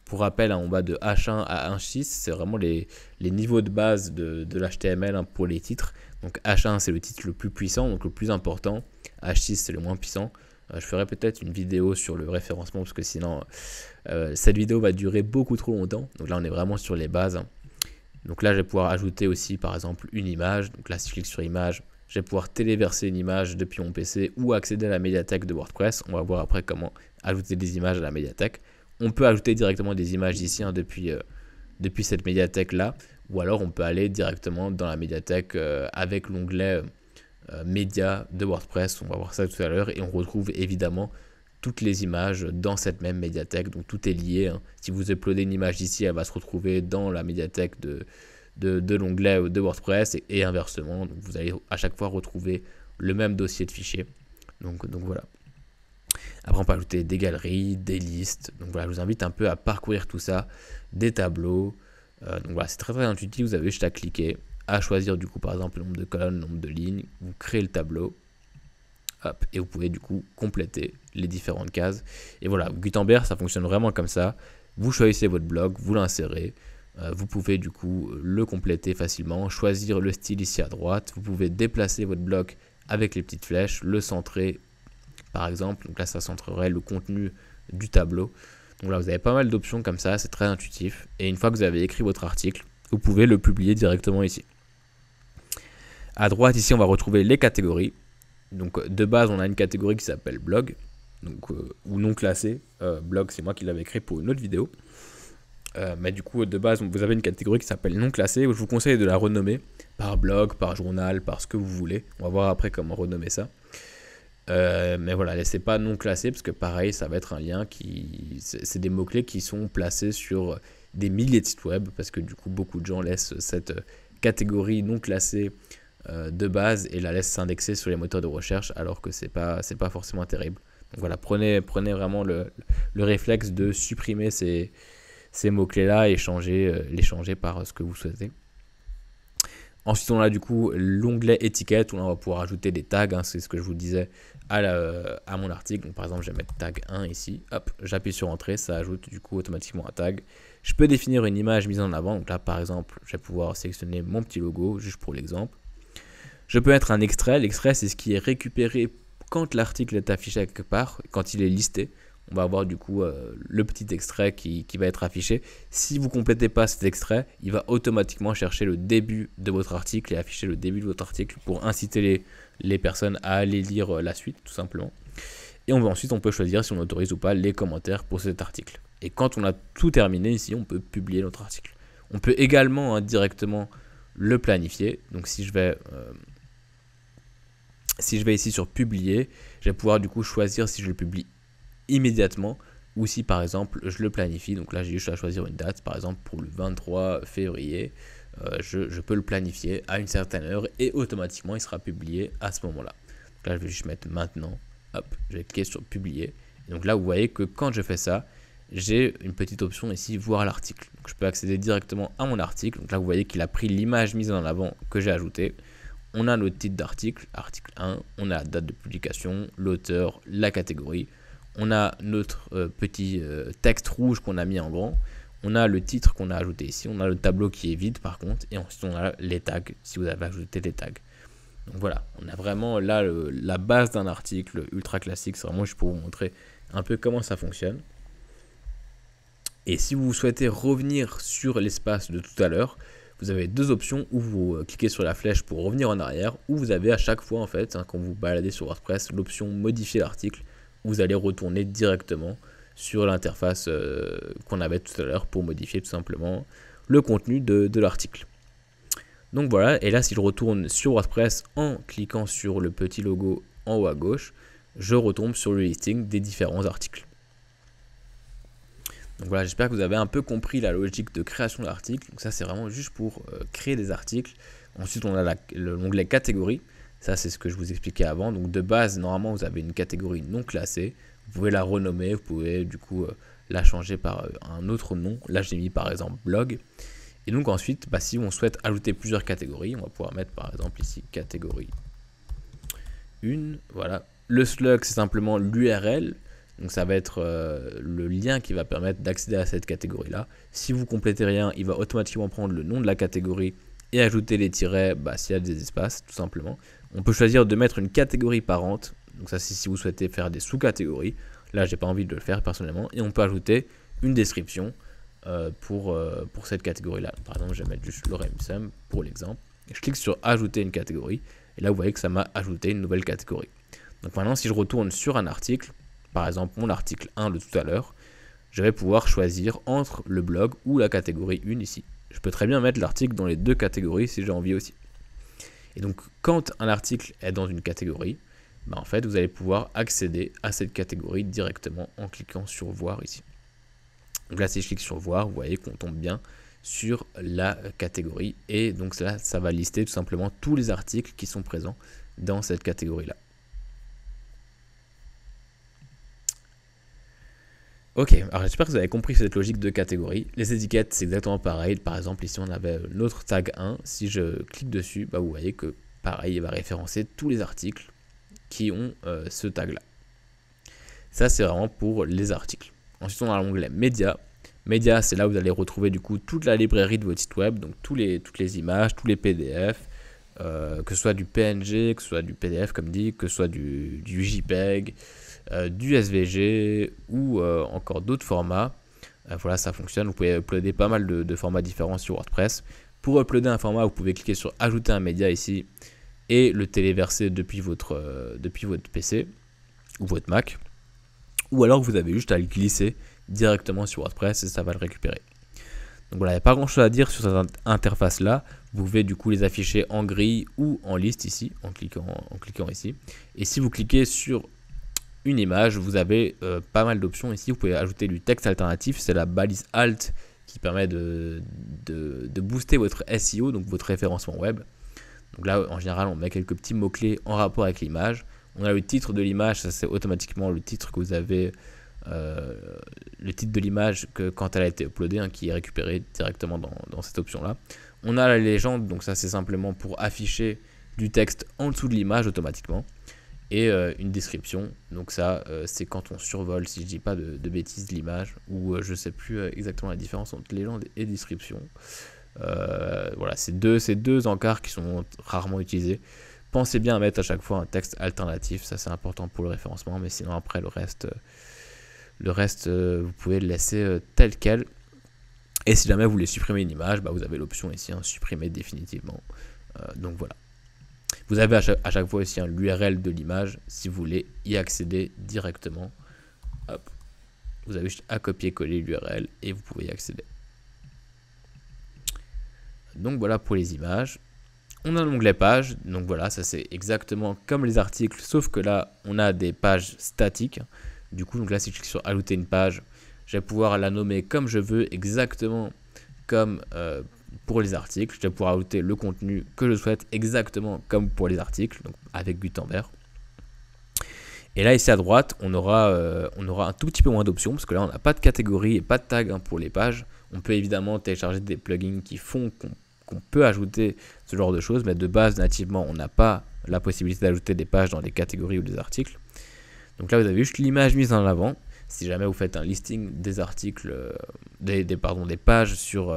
pour rappel, on va de H1 à H6, c'est vraiment les niveaux de base de l'HTML pour les titres. Donc H1 c'est le titre le plus puissant, donc le plus important. H6 c'est le moins puissant. Je ferai peut-être une vidéo sur le référencement parce que sinon cette vidéo va durer beaucoup trop longtemps. Donc là on est vraiment sur les bases. Donc là je vais pouvoir ajouter aussi par exemple une image. Donc là si je clique sur image, je vais pouvoir téléverser une image depuis mon PC ou accéder à la médiathèque de WordPress. On va voir après comment ajouter des images à la médiathèque. On peut ajouter directement des images ici depuis cette médiathèque là, ou alors on peut aller directement dans la médiathèque avec l'onglet médias de WordPress. On va voir ça tout à l'heure et on retrouve évidemment toutes les images dans cette même médiathèque, donc tout est lié. Si vous uploadez une image ici, elle va se retrouver dans la médiathèque de l'onglet de WordPress et inversement. Donc vous allez à chaque fois retrouver le même dossier de fichiers. Donc voilà. Après, on peut ajouter des galeries, des listes. Donc voilà, je vous invite un peu à parcourir tout ça, des tableaux. Donc voilà, c'est très très intuitif. Vous avez juste à cliquer, à choisir du coup par exemple le nombre de colonnes, le nombre de lignes. Vous créez le tableau. Hop, et vous pouvez du coup compléter les différentes cases. Et voilà, Gutenberg, ça fonctionne vraiment comme ça. Vous choisissez votre bloc, vous l'insérez. Vous pouvez du coup le compléter facilement, choisir le style ici à droite. Vous pouvez déplacer votre bloc avec les petites flèches, le centrer par exemple. Donc là, ça centrerait le contenu du tableau. Donc là, vous avez pas mal d'options comme ça, c'est très intuitif. Et une fois que vous avez écrit votre article, vous pouvez le publier directement ici. À droite, ici, on va retrouver les catégories. Donc de base, on a une catégorie qui s'appelle blog. donc, ou non classé. Blog, c'est moi qui l'avais créé pour une autre vidéo. Mais du coup, de base, vous avez une catégorie qui s'appelle non classé, où je vous conseille de la renommer par blog, par journal, par ce que vous voulez. On va voir après comment renommer ça. Mais voilà, laissez pas non classé, parce que pareil, ça va être un lien qui... C'est des mots-clés qui sont placés sur des milliers de sites web, parce que du coup, beaucoup de gens laissent cette catégorie non classée de base et la laissent s'indexer sur les moteurs de recherche, alors que c'est pas forcément terrible. Donc voilà, prenez vraiment le réflexe de supprimer ces mots-clés là et les changer par ce que vous souhaitez. Ensuite, on a du coup l'onglet étiquette où on va pouvoir ajouter des tags, hein, c'est ce que je vous disais à mon article. Donc, par exemple, je vais mettre tag 1 ici, hop, j'appuie sur entrée, ça ajoute du coup automatiquement un tag. Je peux définir une image mise en avant, donc là par exemple, je vais pouvoir sélectionner mon petit logo, juste pour l'exemple. Je peux mettre un extrait, l'extrait c'est ce qui est récupéré quand l'article est affiché quelque part, quand il est listé. On va avoir du coup le petit extrait qui va être affiché. Si vous ne complétez pas cet extrait, il va automatiquement chercher le début de votre article et afficher le début de votre article pour inciter les personnes à aller lire la suite, tout simplement. Et ensuite, on peut choisir si on autorise ou pas les commentaires pour cet article. Et quand on a tout terminé ici, on peut publier notre article. On peut également directement le planifier. Donc si je vais ici sur publier, je vais pouvoir du coup choisir si je le publie immédiatement ou si par exemple je le planifie. Donc là j'ai juste à choisir une date, par exemple pour le 23 février, je peux le planifier à une certaine heure et automatiquement il sera publié à ce moment là. Donc là je vais juste mettre maintenant, hop, je vais cliquer sur publier. Et donc là vous voyez que quand je fais ça, j'ai une petite option ici voir l'article. Donc je peux accéder directement à mon article. Donc là vous voyez qu'il a pris l'image mise en avant que j'ai ajoutée. On a notre titre d'article, article 1, on a la date de publication, l'auteur, la catégorie. On a notre petit texte rouge qu'on a mis en grand. On a le titre qu'on a ajouté ici. On a le tableau qui est vide par contre. Et ensuite on a les tags si vous avez ajouté des tags. Donc voilà, on a vraiment là la base d'un article ultra classique. C'est vraiment juste pour vous montrer un peu comment ça fonctionne. Et si vous souhaitez revenir sur l'espace de tout à l'heure, vous avez deux options où vous cliquez sur la flèche pour revenir en arrière, ou vous avez à chaque fois en fait, quand vous baladez sur WordPress, l'option modifier l'article. Vous allez retourner directement sur l'interface qu'on avait tout à l'heure pour modifier tout simplement le contenu de l'article. Donc voilà, et là si je retourne sur WordPress en cliquant sur le petit logo en haut à gauche, je retombe sur le listing des différents articles. Donc voilà, j'espère que vous avez un peu compris la logique de création d'articles. Donc ça c'est vraiment juste pour créer des articles. Ensuite on a l'onglet catégorie. Ça, c'est ce que je vous expliquais avant. Donc, de base, normalement, vous avez une catégorie non classée. Vous pouvez la renommer. Vous pouvez, du coup, la changer par un autre nom. Là, j'ai mis, par exemple, blog. Et donc, ensuite, si on souhaite ajouter plusieurs catégories, on va pouvoir mettre, par exemple, ici, catégorie 1. Voilà. Le slug, c'est simplement l'URL. Donc, ça va être le lien qui va permettre d'accéder à cette catégorie-là. Si vous complétez rien, il va automatiquement prendre le nom de la catégorie et ajouter les tirets s'il y a des espaces, tout simplement. On peut choisir de mettre une catégorie parente. Donc ça, c'est si vous souhaitez faire des sous-catégories. Là, j'ai pas envie de le faire personnellement. Et on peut ajouter une description pour cette catégorie-là. Par exemple, je vais mettre juste Lorem Ipsum pour l'exemple. Je clique sur ajouter une catégorie. Et là, vous voyez que ça m'a ajouté une nouvelle catégorie. Donc maintenant, si je retourne sur un article, par exemple mon article 1 de tout à l'heure, je vais pouvoir choisir entre le blog ou la catégorie 1 ici. Je peux très bien mettre l'article dans les deux catégories si j'ai envie aussi. Et donc, quand un article est dans une catégorie, en fait, vous allez pouvoir accéder à cette catégorie directement en cliquant sur voir ici. Donc là, si je clique sur voir, vous voyez qu'on tombe bien sur la catégorie. Et donc là, ça va lister tout simplement tous les articles qui sont présents dans cette catégorie-là. Ok, alors j'espère que vous avez compris cette logique de catégorie. Les étiquettes, c'est exactement pareil. Par exemple, ici, on avait notre tag 1. Si je clique dessus, vous voyez que, pareil, il va référencer tous les articles qui ont ce tag-là. Ça, c'est vraiment pour les articles. Ensuite, on a l'onglet Médias. Médias, c'est là où vous allez retrouver du coup toute la librairie de votre site web. Donc, toutes les images, tous les PDF, que ce soit du PNG, que ce soit du PDF, comme dit, que ce soit du JPEG, du SVG ou encore d'autres formats. Voilà, ça fonctionne. Vous pouvez uploader pas mal de formats différents sur WordPress. Pour uploader un format, vous pouvez cliquer sur ajouter un média ici et le téléverser depuis votre PC ou votre Mac. ou alors vous avez juste à le glisser directement sur WordPress et ça va le récupérer. Donc voilà, il n'y a pas grand chose à dire sur cette interface là. Vous pouvez du coup les afficher en grille ou en liste ici, en cliquant ici. Et si vous cliquez sur une image, vous avez pas mal d'options ici. Vous pouvez ajouter du texte alternatif, c'est la balise Alt qui permet de booster votre SEO, donc votre référencement web. Donc là, en général, on met quelques petits mots-clés en rapport avec l'image. On a le titre de l'image, ça c'est automatiquement le titre que vous avez, le titre de l'image que quand elle a été uploadée, hein, qui est récupéré directement dans cette option-là. On a la légende, donc ça c'est simplement pour afficher du texte en dessous de l'image automatiquement. Et une description, donc ça c'est quand on survole, si je dis pas de bêtises, l'image, ou je sais plus exactement la différence entre légende et description. Voilà, c'est deux encarts qui sont rarement utilisés. Pensez bien à mettre à chaque fois un texte alternatif, ça c'est important pour le référencement, mais sinon après le reste vous pouvez le laisser tel quel. Et si jamais vous voulez supprimer une image, bah, vous avez l'option ici, hein, supprimer définitivement. Donc voilà. Vous avez à chaque fois aussi l'URL de l'image si vous voulez y accéder directement. Hop. Vous avez juste à copier-coller l'URL et vous pouvez y accéder. Donc voilà pour les images. On a l'onglet pages, donc voilà, ça c'est exactement comme les articles, sauf que là on a des pages statiques. Du coup, donc là si je clique sur ajouter une page, je vais pouvoir la nommer comme je veux, exactement comme pour les articles. Je vais pouvoir ajouter le contenu que je souhaite exactement comme pour les articles, donc avec Gutenberg. Et là ici à droite, on aura un tout petit peu moins d'options, parce que là on n'a pas de catégorie et pas de tag, hein, pour les pages. On peut évidemment télécharger des plugins qui font qu'on peut ajouter ce genre de choses, mais de base nativement on n'a pas la possibilité d'ajouter des pages dans des catégories ou des articles. Donc là vous avez juste l'image mise en avant. Si jamais vous faites un listing des articles, des pages sur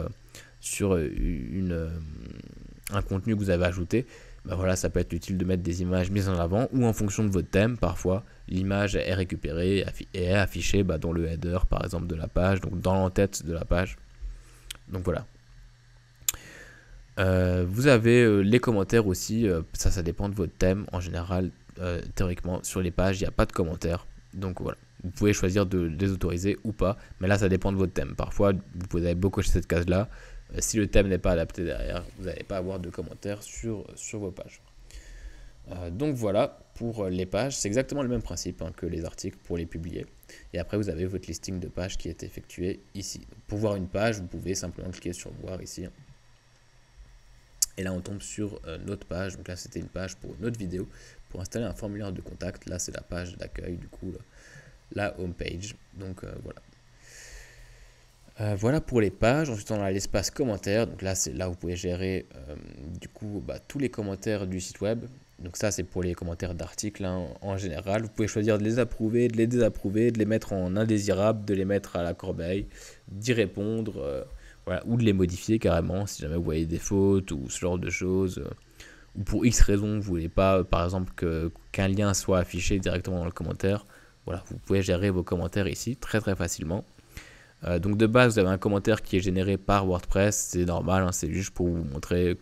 un contenu que vous avez ajouté, ben voilà, ça peut être utile de mettre des images mises en avant, ou en fonction de votre thème, parfois l'image est récupérée et est affichée dans le header par exemple de la page, donc dans l'entête de la page. Donc voilà. Vous avez les commentaires aussi, ça dépend de votre thème. En général, théoriquement, sur les pages, il n'y a pas de commentaires. Donc voilà, vous pouvez choisir de les autoriser ou pas, mais là ça dépend de votre thème. Parfois, vous pouvez beaucoup cocher cette case-là. Si le thème n'est pas adapté derrière, vous n'allez pas avoir de commentaires sur vos pages. Donc voilà, pour les pages, c'est exactement le même principe, hein, que les articles pour les publier. Et après, vous avez votre listing de pages qui est effectué ici. Pour voir une page, vous pouvez simplement cliquer sur voir ici. Et là on tombe sur notre page, donc là c'était une page pour notre vidéo, pour installer un formulaire de contact. Là c'est la page d'accueil, du coup la home page. Donc voilà. Voilà pour les pages. Ensuite on a l'espace commentaires, donc là c'est là où vous pouvez gérer du coup tous les commentaires du site web. Donc ça c'est pour les commentaires d'articles, hein, en général. Vous pouvez choisir de les approuver, de les désapprouver, de les mettre en indésirable, de les mettre à la corbeille, d'y répondre. Voilà, ou de les modifier carrément si jamais vous voyez des fautes ou ce genre de choses, ou pour X raison vous voulez pas par exemple qu'un lien soit affiché directement dans le commentaire. Voilà, vous pouvez gérer vos commentaires ici très facilement. Donc de base vous avez un commentaire qui est généré par WordPress, c'est normal, hein, c'est juste pour vous montrer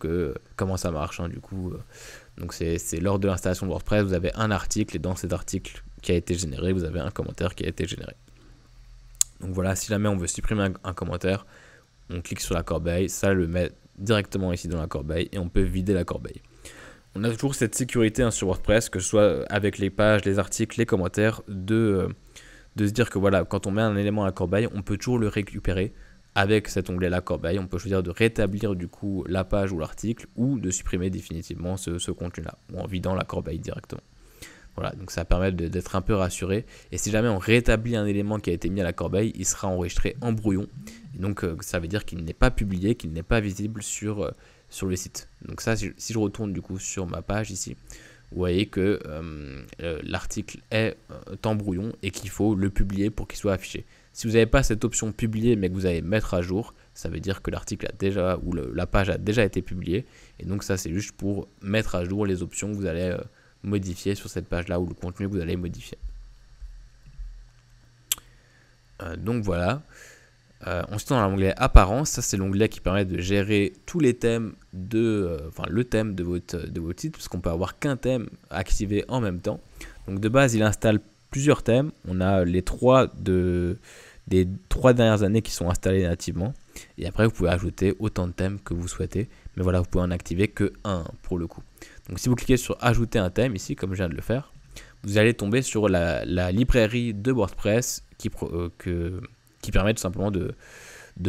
comment ça marche, hein, du coup. Donc c'est lors de l'installation de WordPress, vous avez un article et dans cet article qui a été généré, vous avez un commentaire qui a été généré. Donc voilà, si jamais on veut supprimer un commentaire, on clique sur la corbeille, ça le met directement ici dans la corbeille et on peut vider la corbeille. On a toujours cette sécurité, hein, sur WordPress, que ce soit avec les pages, les articles, les commentaires, de se dire que voilà, quand on met un élément à la corbeille, on peut toujours le récupérer avec cet onglet la corbeille. On peut choisir de rétablir du coup la page ou l'article, ou de supprimer définitivement ce contenu-là, ou en vidant la corbeille directement. Voilà, donc ça permet d'être un peu rassuré. Et si jamais on rétablit un élément qui a été mis à la corbeille, il sera enregistré en brouillon. Et donc ça veut dire qu'il n'est pas publié, qu'il n'est pas visible sur le site. Donc ça, si je retourne du coup sur ma page ici, vous voyez que l'article est en brouillon et qu'il faut le publier pour qu'il soit affiché. Si vous n'avez pas cette option publier mais que vous allez mettre à jour, ça veut dire que l'article a déjà, ou la page a déjà été publiée. Et donc ça, c'est juste pour mettre à jour les options que vous allez modifier sur cette page là, ou le contenu que vous allez modifier. Donc voilà. Ensuite on a l'onglet apparence, ça c'est l'onglet qui permet de gérer tous les thèmes le thème de votre site, parce qu'on peut avoir qu'un thème activé en même temps. Donc de base il installe plusieurs thèmes. On a les des 3 dernières années qui sont installés nativement. Et après, vous pouvez ajouter autant de thèmes que vous souhaitez. Mais voilà, vous pouvez en activer que un pour le coup. Donc si vous cliquez sur ajouter un thème ici, comme je viens de le faire, vous allez tomber sur la librairie de WordPress qui permet tout simplement de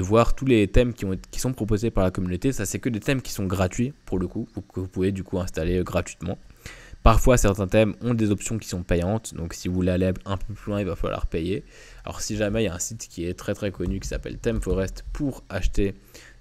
voir tous les thèmes qui sont proposés par la communauté. Ça, c'est que des thèmes qui sont gratuits pour le coup, que vous pouvez du coup installer gratuitement. Parfois, certains thèmes ont des options qui sont payantes, donc si vous voulez aller un peu plus loin, il va falloir payer. Alors si jamais il y a un site qui est très connu qui s'appelle ThemeForest pour acheter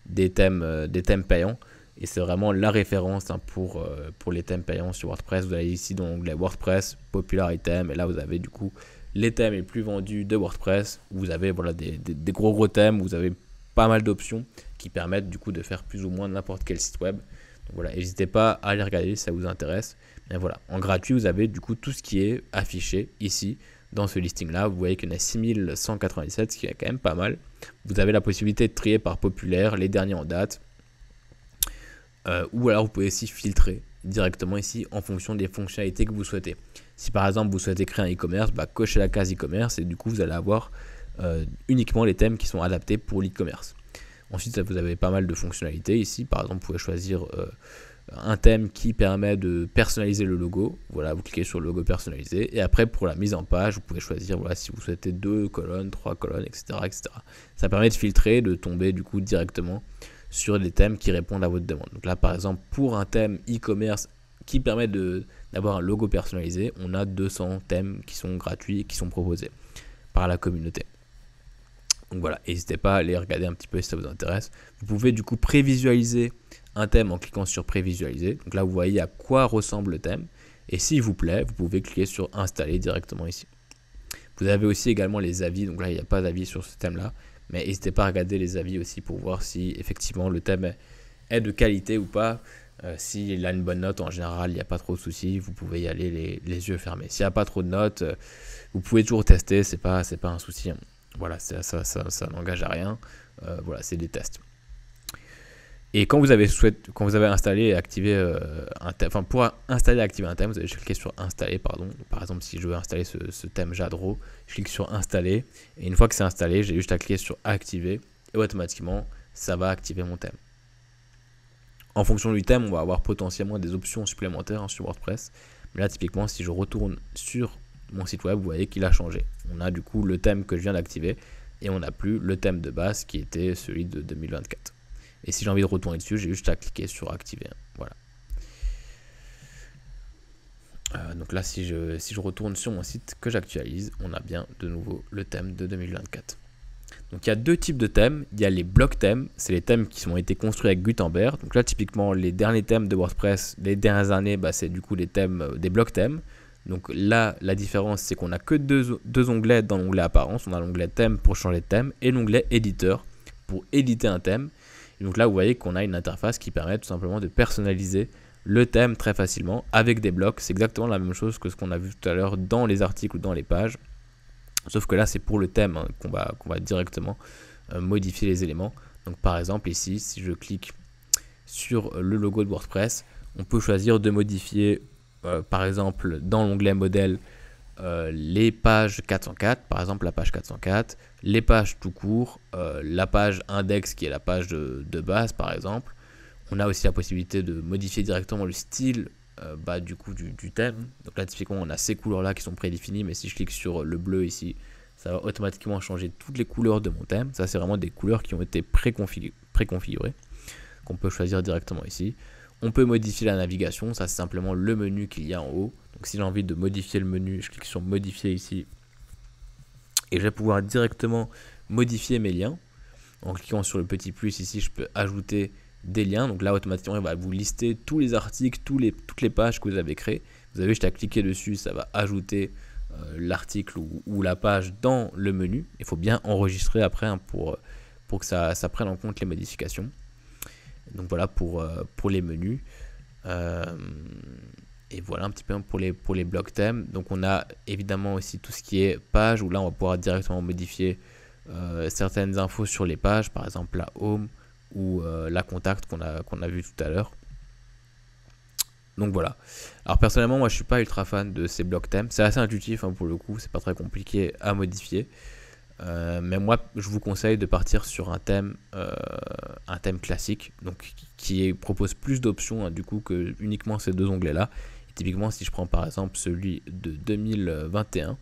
des thèmes payants, et c'est vraiment la référence pour les thèmes payants sur WordPress. Vous allez ici dans l'onglet WordPress, Popular Items, et là vous avez du coup les thèmes les plus vendus de WordPress. Vous avez voilà, des gros thèmes, vous avez pas mal d'options qui permettent du coup de faire plus ou moins n'importe quel site web. Donc voilà, n'hésitez pas à aller regarder si ça vous intéresse. Et voilà, en gratuit, vous avez du coup tout ce qui est affiché ici dans ce listing là. Vous voyez qu'il y en a 6197, ce qui est quand même pas mal. Vous avez la possibilité de trier par populaire, les derniers en date. Ou alors vous pouvez aussi filtrer directement ici en fonction des fonctionnalités que vous souhaitez. Si par exemple vous souhaitez créer un e-commerce, cochez la case e-commerce et du coup vous allez avoir uniquement les thèmes qui sont adaptés pour l'e-commerce. Ensuite vous avez pas mal de fonctionnalités ici. Par exemple vous pouvez choisir un thème qui permet de personnaliser le logo. Voilà, vous cliquez sur le logo personnalisé. Et après, pour la mise en page, vous pouvez choisir voilà, si vous souhaitez 2 colonnes, 3 colonnes, etc., etc. Ça permet de filtrer, de tomber du coup directement sur des thèmes qui répondent à votre demande. Donc là, par exemple, pour un thème e-commerce qui permet d'avoir un logo personnalisé, on a 200 thèmes qui sont gratuits et qui sont proposés par la communauté. Donc voilà, n'hésitez pas à aller regarder un petit peu si ça vous intéresse. Vous pouvez du coup prévisualiser un thème en cliquant sur prévisualiser. Donc là, vous voyez à quoi ressemble le thème. Et s'il vous plaît, vous pouvez cliquer sur installer directement ici. Vous avez aussi également les avis. Donc là, il n'y a pas d'avis sur ce thème-là. Mais n'hésitez pas à regarder les avis aussi pour voir si effectivement le thème est de qualité ou pas. S'il a une bonne note, en général, il n'y a pas trop de soucis. Vous pouvez y aller les yeux fermés. S'il n'y a pas trop de notes, vous pouvez toujours tester. C'est pas un souci. Voilà, ça n'engage à rien. Voilà, c'est des tests. Et quand vous avez installé et activé un thème, enfin pour installer et activer un thème, vous allez cliquer sur installer, pardon. Par exemple, si je veux installer ce thème Jadro, je clique sur installer. Et une fois que c'est installé, j'ai juste à cliquer sur activer. Et automatiquement, ça va activer mon thème. En fonction du thème, on va avoir potentiellement des options supplémentaires sur WordPress. Mais là, typiquement, si je retourne sur mon site web, vous voyez qu'il a changé. On a du coup le thème que je viens d'activer et on n'a plus le thème de base qui était celui de 2024. Et si j'ai envie de retourner dessus, j'ai juste à cliquer sur activer. Voilà. Donc là, si je retourne sur mon site que j'actualise, on a bien de nouveau le thème de 2024. Donc il y a deux types de thèmes. Il y a les blocs thèmes, c'est les thèmes qui ont été construits avec Gutenberg. Donc là, typiquement, les derniers thèmes de WordPress, les dernières années, c'est du coup les thèmes, des blocs thèmes. Donc là, la différence, c'est qu'on n'a que deux onglets dans l'onglet apparence. On a l'onglet thème pour changer de thème et l'onglet éditeur pour éditer un thème. Et donc là, vous voyez qu'on a une interface qui permet tout simplement de personnaliser le thème très facilement avec des blocs. C'est exactement la même chose que ce qu'on a vu tout à l'heure dans les articles ou dans les pages. Sauf que là, c'est pour le thème qu'on va directement modifier les éléments. Donc par exemple, ici, si je clique sur le logo de WordPress, on peut choisir de modifier, par exemple, dans l'onglet modèle, les pages 404, par exemple la page 404, les pages tout court, la page index qui est la page de base par exemple. On a aussi la possibilité de modifier directement le style du coup du thème. Donc là typiquement on a ces couleurs là qui sont prédéfinies, mais si je clique sur le bleu ici, ça va automatiquement changer toutes les couleurs de mon thème. Ça c'est vraiment des couleurs qui ont été préconfigurées, qu'on peut choisir directement ici. On peut modifier la navigation, ça c'est simplement le menu qu'il y a en haut. Donc si j'ai envie de modifier le menu, je clique sur modifier ici. Et je vais pouvoir directement modifier mes liens. En cliquant sur le petit plus ici, je peux ajouter des liens. Donc là automatiquement il va vous lister tous les articles, toutes les pages que vous avez créées. Vous avez juste à cliquer dessus, ça va ajouter l'article ou la page dans le menu. Il faut bien enregistrer après pour que ça prenne en compte les modifications. Donc voilà pour les menus. Et voilà un petit peu pour les blocs thèmes. Donc on a évidemment aussi tout ce qui est page, où là on va pouvoir directement modifier certaines infos sur les pages, par exemple la home ou la contact qu'on a vu tout à l'heure. Donc voilà. Alors personnellement, moi je suis pas ultra fan de ces blocs thèmes. C'est assez intuitif hein, pour le coup, c'est pas très compliqué à modifier. Mais moi je vous conseille de partir sur un thème classique, donc qui propose plus d'options hein, du coup que uniquement ces deux onglets là. Et typiquement si je prends par exemple celui de 2021,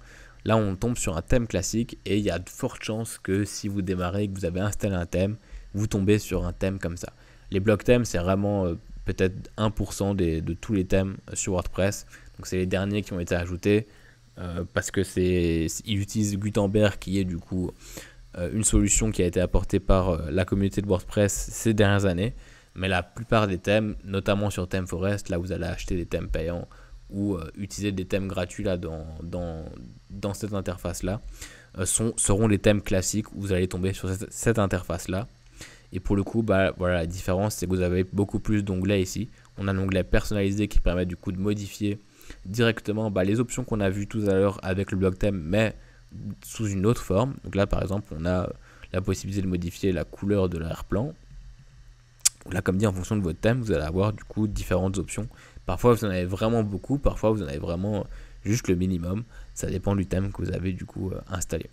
là on tombe sur un thème classique et il y a de fortes chances que si vous démarrez et que vous avez installé un thème, vous tombez sur un thème comme ça. Les blocs thèmes c'est vraiment peut-être 1% de tous les thèmes sur WordPress, donc c'est les derniers qui ont été ajoutés. Parce que il utilise Gutenberg qui est du coup une solution qui a été apportée par la communauté de WordPress ces dernières années, mais la plupart des thèmes, notamment sur ThemeForest, là vous allez acheter des thèmes payants ou utiliser des thèmes gratuits là dans cette interface là, seront les thèmes classiques où vous allez tomber sur cette interface là. Et pour le coup, bah, voilà, la différence c'est que vous avez beaucoup plus d'onglets ici. On a un onglet personnalisé qui permet du coup de modifier directement les options qu'on a vues tout à l'heure avec le bloc thème, mais sous une autre forme. Donc là par exemple on a la possibilité de modifier la couleur de l'arrière-plan. Là comme dit, en fonction de votre thème vous allez avoir du coup différentes options. Parfois vous en avez vraiment beaucoup, parfois vous en avez vraiment juste le minimum. Ça dépend du thème que vous avez du coup installé.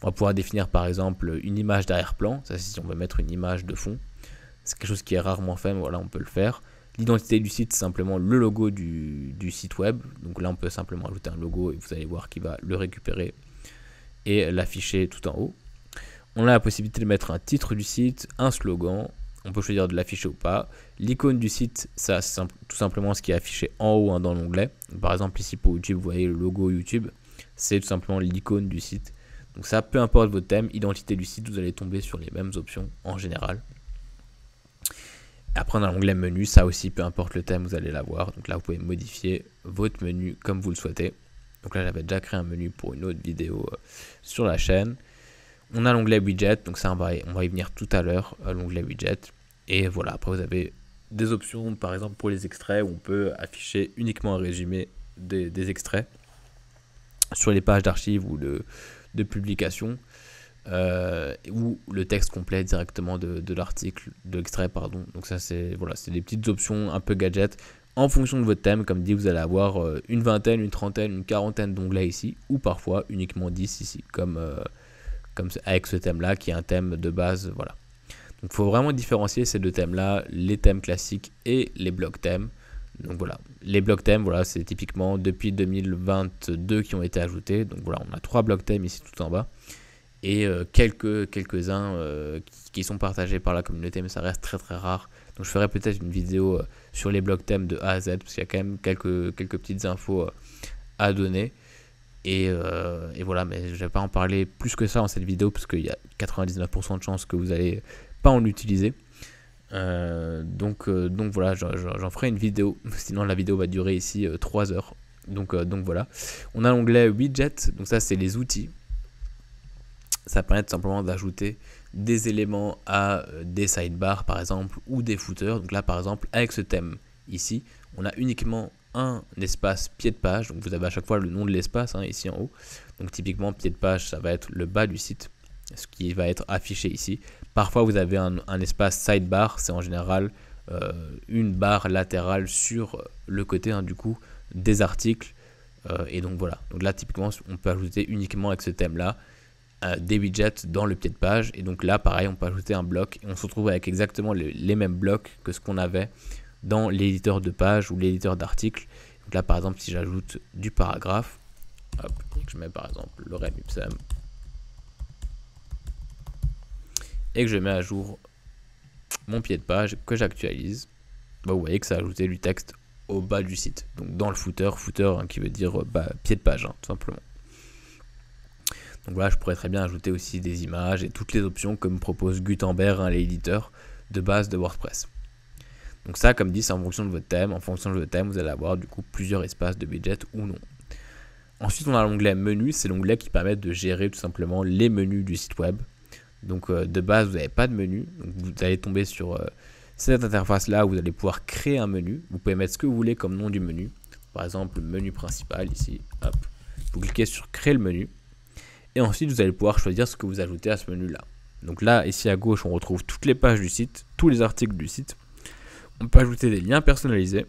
On va pouvoir définir par exemple une image d'arrière-plan. Ça c'est si on veut mettre une image de fond. C'est quelque chose qui est rarement fait, mais voilà on peut le faire. L'identité du site, c'est simplement le logo du site web. Donc là, on peut simplement ajouter un logo et vous allez voir qu'il va le récupérer et l'afficher tout en haut. On a la possibilité de mettre un titre du site, un slogan. On peut choisir de l'afficher ou pas. L'icône du site, ça c'est tout simplement ce qui est affiché en haut dans l'onglet. Par exemple, ici pour YouTube, vous voyez le logo YouTube. C'est tout simplement l'icône du site. Donc ça, peu importe votre thème, identité du site, vous allez tomber sur les mêmes options en général. Après, on a l'onglet menu, ça aussi, peu importe le thème, vous allez l'avoir. Donc là, vous pouvez modifier votre menu comme vous le souhaitez. Donc là, j'avais déjà créé un menu pour une autre vidéo sur la chaîne. On a l'onglet widget, donc ça, on va y venir tout à l'heure, l'onglet widget. Et voilà, après, vous avez des options, par exemple, pour les extraits, où on peut afficher uniquement un résumé des extraits sur les pages d'archives ou de publication. Ou le texte complet directement de l'article, de l'extrait pardon. Donc ça c'est voilà, c'est des petites options un peu gadget en fonction de votre thème. Comme dit, vous allez avoir une vingtaine, une trentaine, une quarantaine d'onglets ici, ou parfois uniquement 10 ici, comme avec ce thème là qui est un thème de base. Voilà, donc il faut vraiment différencier ces deux thèmes là, les thèmes classiques et les blocs thèmes. Donc voilà, les blocs thèmes, voilà, c'est typiquement depuis 2022 qui ont été ajoutés. Donc voilà, on a 3 blocs thèmes ici tout en bas et quelques-uns qui sont partagés par la communauté, mais ça reste très très rare. Donc je ferai peut-être une vidéo sur les blocs thèmes de A à Z, parce qu'il y a quand même quelques petites infos à donner. Et voilà, mais je ne vais pas en parler plus que ça dans cette vidéo, parce qu'il y a 99% de chances que vous n'allez pas en utiliser. Donc voilà, j'en ferai une vidéo, sinon la vidéo va durer ici 3 heures. Donc voilà, on a l'onglet widget, donc ça c'est les outils. Ça permet tout simplement d'ajouter des éléments à des sidebars par exemple, ou des footers. Donc là par exemple, avec ce thème ici, on a uniquement un espace pied de page. Donc vous avez à chaque fois le nom de l'espace ici en haut. Donc typiquement pied de page, ça va être le bas du site, ce qui va être affiché ici. Parfois vous avez un espace sidebar, c'est en général une barre latérale sur le côté du coup des articles. Et donc voilà, donc là typiquement on peut ajouter uniquement avec ce thème là des widgets dans le pied de page. Et donc là pareil, on peut ajouter un bloc et on se retrouve avec exactement les mêmes blocs que ce qu'on avait dans l'éditeur de page ou l'éditeur d'articles. Donc là par exemple, si j'ajoute du paragraphe, hop, et que je mets par exemple Lorem Ipsum et que je mets à jour mon pied de page, que j'actualise, vous voyez que ça a ajouté du texte au bas du site, donc dans le footer qui veut dire pied de page tout simplement. Donc voilà, je pourrais très bien ajouter aussi des images et toutes les options que me propose Gutenberg, l'éditeur de base de WordPress. Donc ça, comme dit, c'est en fonction de votre thème. En fonction de votre thème, vous allez avoir du coup plusieurs espaces de widget ou non. Ensuite, on a l'onglet menu. C'est l'onglet qui permet de gérer tout simplement les menus du site web. Donc de base, vous n'avez pas de menu. Donc, vous allez tomber sur cette interface-là où vous allez pouvoir créer un menu. Vous pouvez mettre ce que vous voulez comme nom du menu. Par exemple, le menu principal ici. Hop. Vous cliquez sur créer le menu. Et ensuite, vous allez pouvoir choisir ce que vous ajoutez à ce menu-là. Donc là, ici à gauche, on retrouve toutes les pages du site, tous les articles du site. On peut ajouter des liens personnalisés.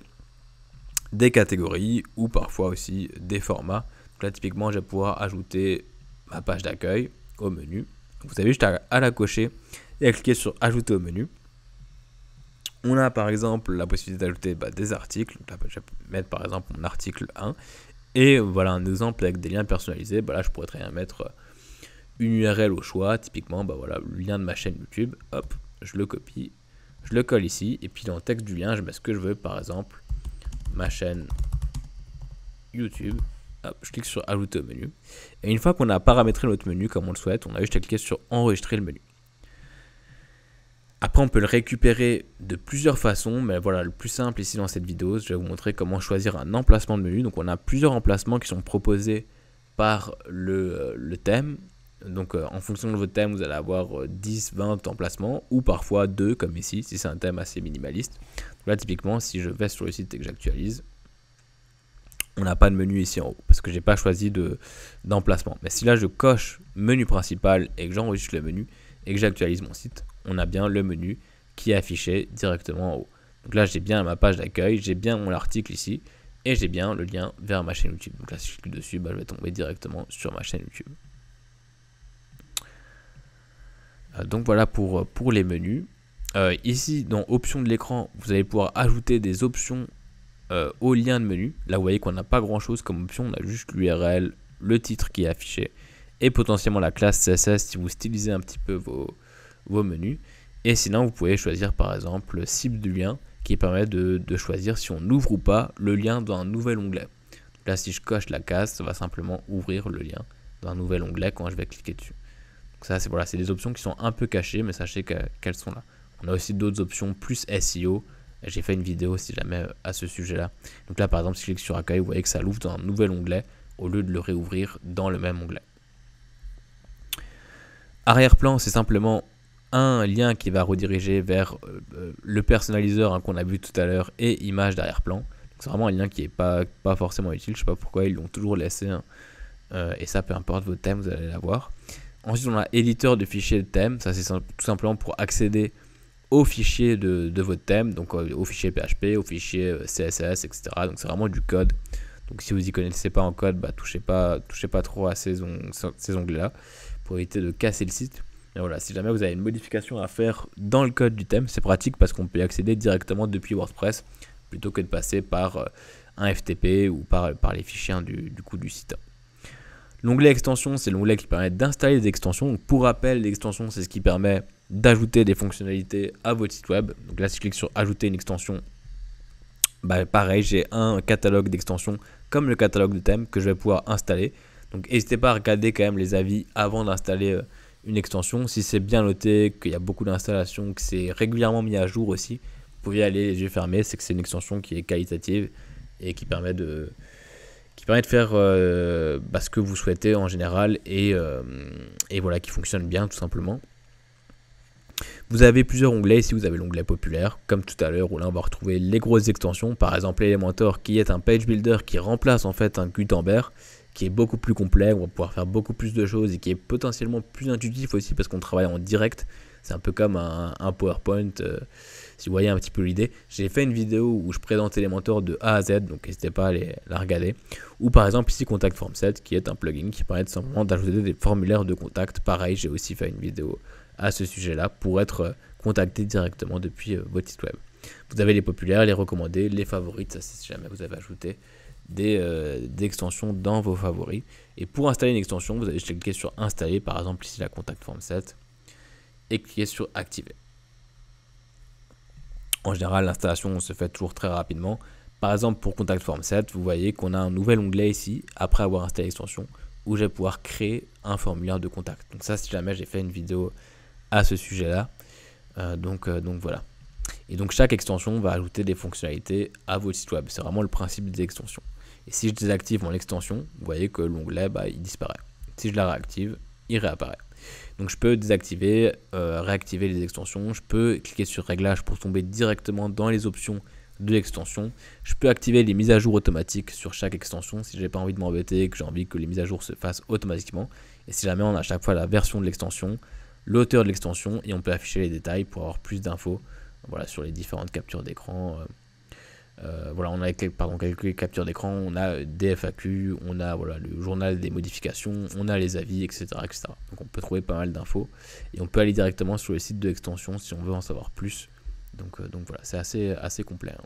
des catégories ou parfois aussi des formats. Donc là typiquement je vais pouvoir ajouter ma page d'accueil au menu. Donc, vous avez juste à la cocher et à cliquer sur ajouter au menu. On a par exemple la possibilité d'ajouter des articles. Donc là, je vais mettre par exemple mon article 1. Et voilà un exemple avec des liens personnalisés. Là je pourrais très bien mettre une URL au choix. Typiquement voilà, le lien de ma chaîne YouTube. Hop, je le copie, je le colle ici. Et puis dans le texte du lien, je mets ce que je veux. Par exemple, ma chaîne YouTube. Hop, je clique sur ajouter au menu. Et une fois qu'on a paramétré notre menu comme on le souhaite, on a juste à cliquer sur enregistrer le menu. Après, on peut le récupérer de plusieurs façons, mais voilà, le plus simple ici dans cette vidéo, je vais vous montrer comment choisir un emplacement de menu. Donc, on a plusieurs emplacements qui sont proposés par le thème. Donc, en fonction de votre thème, vous allez avoir 10, 20 emplacements, ou parfois 2, comme ici, si c'est un thème assez minimaliste. Donc là, typiquement, si je vais sur le site et que j'actualise, on n'a pas de menu ici en haut, parce que je n'ai pas choisi d'emplacement. Mais si là, je coche menu principal et que j'enregistre le menu, et que j'actualise mon site, on a bien le menu qui est affiché directement en haut. Donc là, j'ai bien ma page d'accueil, j'ai bien mon article ici, et j'ai bien le lien vers ma chaîne YouTube. Donc là, si je clique dessus, je vais tomber directement sur ma chaîne YouTube. Donc voilà pour les menus. Ici, dans options de l'écran, vous allez pouvoir ajouter des options au lien de menu. Là, vous voyez qu'on n'a pas grand chose comme option, on a juste l'URL, le titre qui est affiché, et potentiellement la classe CSS si vous stylisez un petit peu vos menus. Et sinon, vous pouvez choisir par exemple le cible du lien qui permet de choisir si on ouvre ou pas le lien dans un nouvel onglet. Donc là, si je coche la case, ça va simplement ouvrir le lien dans un nouvel onglet quand je vais cliquer dessus. Donc ça, c'est des options qui sont un peu cachées, mais sachez qu'elles sont là. On a aussi d'autres options plus SEO. J'ai fait une vidéo si jamais à ce sujet-là. Donc là, par exemple, si je clique sur accueil, vous voyez que ça l'ouvre dans un nouvel onglet au lieu de le réouvrir dans le même onglet. Arrière-plan, c'est simplement un lien qui va rediriger vers le personnaliseur qu'on a vu tout à l'heure et image d'arrière-plan. C'est vraiment un lien qui n'est pas forcément utile. Je ne sais pas pourquoi ils l'ont toujours laissé. Et ça, peu importe votre thème, vous allez l'avoir. Ensuite, on a éditeur de fichiers de thème. Ça, c'est tout simplement pour accéder aux fichiers de votre thème, donc aux fichiers PHP, aux fichiers CSS, etc. Donc c'est vraiment du code. Donc si vous n'y connaissez pas en code, touchez pas trop à ces onglets-là pour éviter de casser le site. Et voilà, si jamais vous avez une modification à faire dans le code du thème, c'est pratique parce qu'on peut y accéder directement depuis WordPress plutôt que de passer par un FTP ou par les fichiers du site. L'onglet extension, c'est l'onglet qui permet d'installer des extensions. Donc, pour rappel, l'extension, c'est ce qui permet d'ajouter des fonctionnalités à votre site web. Donc là, si je clique sur ajouter une extension, pareil, j'ai un catalogue d'extensions comme le catalogue de thèmes que je vais pouvoir installer. Donc n'hésitez pas à regarder quand même les avis avant d'installer une extension. Si c'est bien noté, qu'il y a beaucoup d'installations, que c'est régulièrement mis à jour aussi, vous pouvez aller les yeux fermés. C'est que c'est une extension qui est qualitative et qui permet de faire ce que vous souhaitez en général et voilà, qui fonctionne bien tout simplement. Vous avez plusieurs onglets. Ici, vous avez l'onglet populaire, comme tout à l'heure, où là, on va retrouver les grosses extensions. Par exemple, Elementor, qui est un page builder qui remplace en fait un Gutenberg, qui est beaucoup plus complet. On va pouvoir faire beaucoup plus de choses et qui est potentiellement plus intuitif aussi parce qu'on travaille en direct. C'est un peu comme un PowerPoint, si vous voyez un petit peu l'idée. J'ai fait une vidéo où je présente Elementor de A à Z, donc n'hésitez pas à la regarder. Ou par exemple ici Contact Form Set, qui est un plugin qui permet simplement d'ajouter des formulaires de contact. Pareil, j'ai aussi fait une vidéo à ce sujet-là pour être contacté directement depuis votre site web. Vous avez les populaires, les recommandés, les favorites, ça c'est si jamais vous avez ajouté des extensions dans vos favoris. Et pour installer une extension, vous allez juste cliquer sur installer, par exemple ici la Contact Form Set, et cliquer sur activer. En général, l'installation se fait toujours très rapidement. Par exemple, pour Contact Form Set, vous voyez qu'on a un nouvel onglet ici, après avoir installé l'extension, où je vais pouvoir créer un formulaire de contact. Donc ça, si jamais j'ai fait une vidéo à ce sujet-là. Donc voilà. Et donc chaque extension va ajouter des fonctionnalités à votre site web. C'est vraiment le principe des extensions. Et si je désactive mon extension, vous voyez que l'onglet il disparaît. Si je la réactive, il réapparaît. Donc je peux désactiver, réactiver les extensions. Je peux cliquer sur réglages pour tomber directement dans les options de l'extension. Je peux activer les mises à jour automatiques sur chaque extension si j'ai pas envie de m'embêter, que j'ai envie que les mises à jour se fassent automatiquement. Et si jamais on a à chaque fois la version de l'extension, l'auteur de l'extension, et on peut afficher les détails pour avoir plus d'infos, voilà, sur les différentes captures d'écran voilà, on a quelques captures d'écran, on a des FAQ, on a voilà, le journal des modifications, on a les avis, etc., etc. Donc on peut trouver pas mal d'infos et on peut aller directement sur le site de l'extension si on veut en savoir plus. Donc voilà, c'est assez complet. Hein.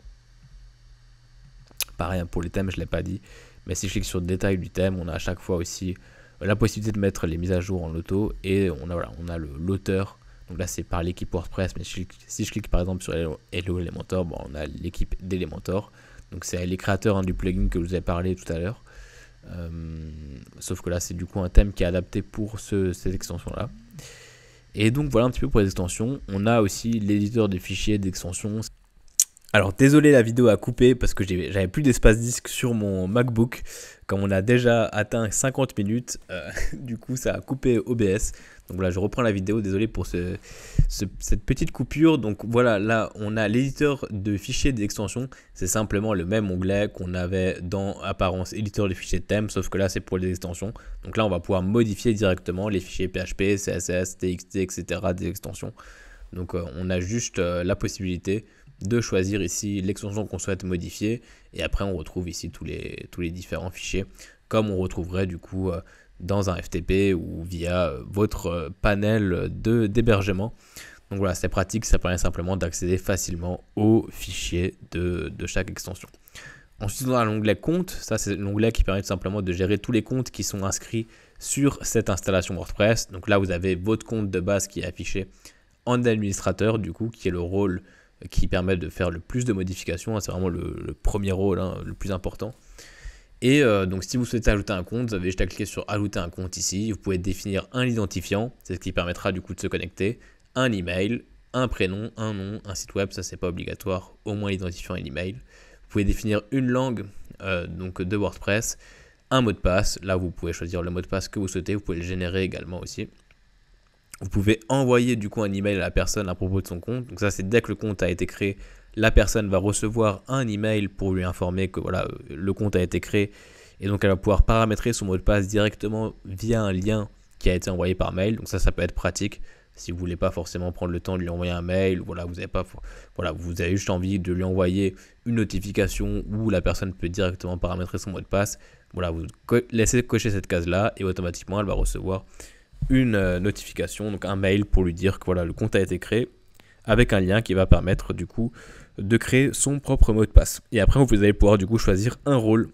Pareil pour les thèmes, je ne l'ai pas dit, mais si je clique sur le détail du thème, on a à chaque fois aussi la possibilité de mettre les mises à jour en auto et on a l'auteur. Donc là c'est par l'équipe WordPress, mais si je clique par exemple sur Hello Elementor, bon, on a l'équipe d'Elementor. Donc c'est les créateurs du plugin que je vous ai parlé tout à l'heure. Sauf que là c'est du coup un thème qui est adapté pour cette extension là. Et donc voilà un petit peu pour les extensions. On a aussi l'éditeur de fichiers d'extensions. Alors désolé, la vidéo a coupé parce que j'avais plus d'espace disque sur mon MacBook. Comme on a déjà atteint 50 minutes, du coup ça a coupé OBS. Donc voilà, je reprends la vidéo, désolé pour cette petite coupure. Donc voilà, là on a l'éditeur de fichiers d'extension. C'est simplement le même onglet qu'on avait dans Apparence éditeur de fichiers de thème, sauf que là c'est pour les extensions. Donc là on va pouvoir modifier directement les fichiers PHP, CSS, TXT, etc. des extensions. Donc on a juste la possibilité de choisir ici l'extension qu'on souhaite modifier et après on retrouve ici tous les différents fichiers comme on retrouverait du coup dans un FTP ou via votre panel d'hébergement. Donc voilà, c'est pratique, ça permet simplement d'accéder facilement aux fichiers de chaque extension. Ensuite on a l'onglet compte, ça c'est l'onglet qui permet tout simplement de gérer tous les comptes qui sont inscrits sur cette installation WordPress. Donc là vous avez votre compte de base qui est affiché en administrateur du coup, qui est le rôle qui permet de faire le plus de modifications. C'est vraiment le premier rôle, hein, le plus important. Et donc si vous souhaitez ajouter un compte, vous avez juste à cliquer sur ajouter un compte ici. Vous pouvez définir un identifiant, c'est ce qui permettra du coup de se connecter, un email, un prénom, un nom, un site web, ça c'est pas obligatoire, au moins l'identifiant et l'email. Vous pouvez définir une langue donc de WordPress, un mot de passe, là vous pouvez choisir le mot de passe que vous souhaitez, vous pouvez le générer également aussi. Vous pouvez envoyer du coup un email à la personne à propos de son compte. Donc ça c'est dès que le compte a été créé, la personne va recevoir un email pour lui informer que voilà, le compte a été créé. Et donc elle va pouvoir paramétrer son mot de passe directement via un lien qui a été envoyé par mail. Donc ça peut être pratique si vous ne voulez pas forcément prendre le temps de lui envoyer un mail. Voilà, vous avez juste envie de lui envoyer une notification où la personne peut directement paramétrer son mot de passe. Voilà, vous laissez cocher cette case là et automatiquement elle va recevoir une notification, donc un mail pour lui dire que voilà, le compte a été créé avec un lien qui va permettre du coup de créer son propre mot de passe. Et après vous allez pouvoir du coup choisir un rôle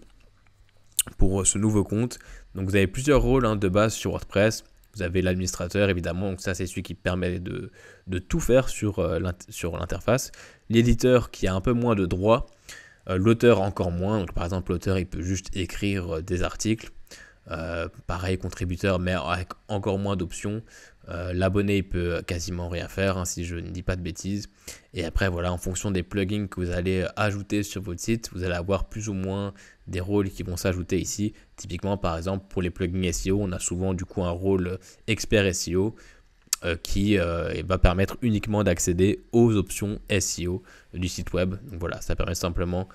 pour ce nouveau compte. Donc vous avez plusieurs rôles de base sur WordPress. Vous avez l'administrateur évidemment, donc ça c'est celui qui permet de tout faire sur l'interface. L'éditeur qui a un peu moins de droits, l'auteur encore moins. Donc par exemple l'auteur il peut juste écrire des articles. Pareil contributeur mais avec encore moins d'options. L'abonné il peut quasiment rien faire si je ne dis pas de bêtises. Et après voilà, en fonction des plugins que vous allez ajouter sur votre site, vous allez avoir plus ou moins des rôles qui vont s'ajouter ici. Typiquement par exemple pour les plugins SEO, on a souvent du coup un rôle expert SEO qui va permettre uniquement d'accéder aux options SEO du site web. Donc voilà, ça permet simplement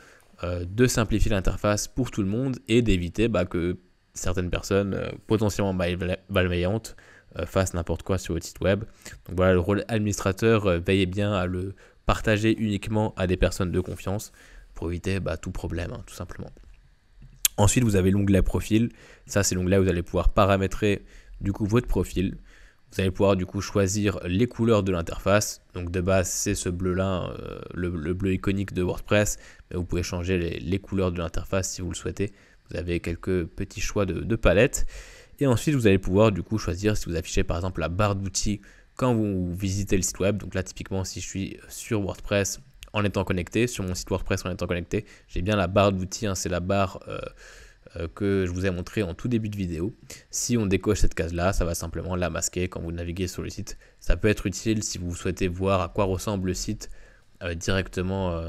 de simplifier l'interface pour tout le monde et d'éviter que certaines personnes potentiellement malveillantes fassent n'importe quoi sur votre site web. Donc voilà, le rôle administrateur, veillez bien à le partager uniquement à des personnes de confiance pour éviter tout problème, tout simplement. Ensuite, vous avez l'onglet profil. Ça, c'est l'onglet où vous allez pouvoir paramétrer du coup votre profil. Vous allez pouvoir du coup choisir les couleurs de l'interface. Donc de base, c'est ce bleu-là, le bleu iconique de WordPress. Mais vous pouvez changer les couleurs de l'interface si vous le souhaitez. Vous avez quelques petits choix de palette. Et ensuite, vous allez pouvoir du coup choisir si vous affichez par exemple la barre d'outils quand vous visitez le site web. Donc là, typiquement, si je suis sur WordPress en étant connecté, sur mon site WordPress en étant connecté, j'ai bien la barre d'outils. C'est la barre que je vous ai montré en tout début de vidéo. Si on décoche cette case-là, ça va simplement la masquer quand vous naviguez sur le site. Ça peut être utile si vous souhaitez voir à quoi ressemble le site directement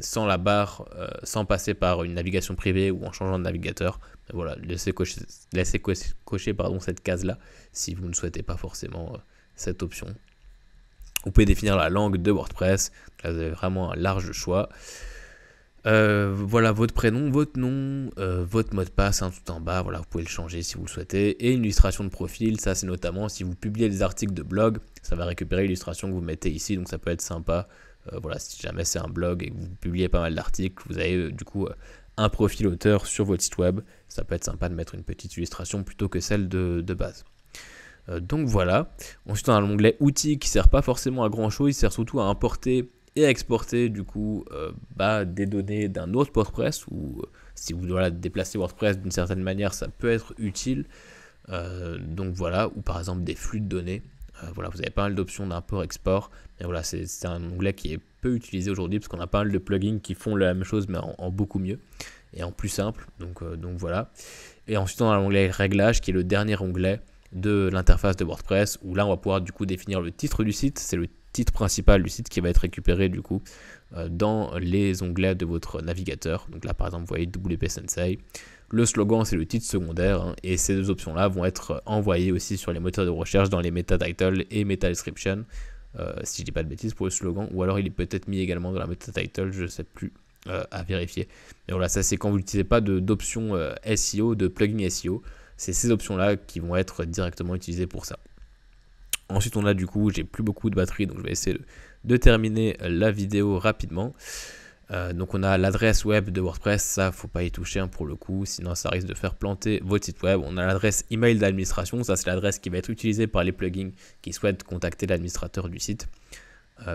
sans la barre, sans passer par une navigation privée ou en changeant de navigateur. Mais voilà, laissez cocher cette case-là si vous ne souhaitez pas forcément cette option. Vous pouvez définir la langue de WordPress. Là, vous avez vraiment un large choix. Voilà votre prénom, votre nom, votre mot de passe tout en bas, voilà, vous pouvez le changer si vous le souhaitez. Et une illustration de profil, ça c'est notamment si vous publiez des articles de blog, ça va récupérer l'illustration que vous mettez ici, donc ça peut être sympa Voilà, si jamais c'est un blog et que vous publiez pas mal d'articles, vous avez du coup un profil auteur sur votre site web. Ça peut être sympa de mettre une petite illustration plutôt que celle de base. Donc voilà. Ensuite, on a l'onglet outils qui ne sert pas forcément à grand chose, il sert surtout à importer et à exporter du coup des données d'un autre WordPress, ou si vous voulez déplacer WordPress d'une certaine manière, ça peut être utile. Donc voilà, ou par exemple des flux de données. Voilà, vous avez pas mal d'options d'import-export, mais voilà, c'est un onglet qui est peu utilisé aujourd'hui parce qu'on a pas mal de plugins qui font la même chose mais en beaucoup mieux et en plus simple. Donc voilà. Et ensuite on a l'onglet réglages qui est le dernier onglet de l'interface de WordPress, où là on va pouvoir du coup définir le titre du site. C'est le titre principal du site qui va être récupéré du coup dans les onglets de votre navigateur. Donc là par exemple vous voyez WP Sensei. Le slogan c'est le titre secondaire, hein, et ces deux options là vont être envoyées aussi sur les moteurs de recherche dans les meta title et meta description, si je dis pas de bêtises pour le slogan, ou alors il est peut-être mis également dans la meta title, je sais plus, à vérifier. Mais voilà, ça c'est quand vous n'utilisez pas d'options SEO, de plugin SEO. C'est ces options-là qui vont être directement utilisées pour ça. Ensuite, on a du coup, j'ai plus beaucoup de batterie, donc je vais essayer de terminer la vidéo rapidement. Donc on a l'adresse web de WordPress, ça faut pas y toucher pour le coup, sinon ça risque de faire planter votre site web. On a l'adresse email d'administration, ça c'est l'adresse qui va être utilisée par les plugins qui souhaitent contacter l'administrateur du site.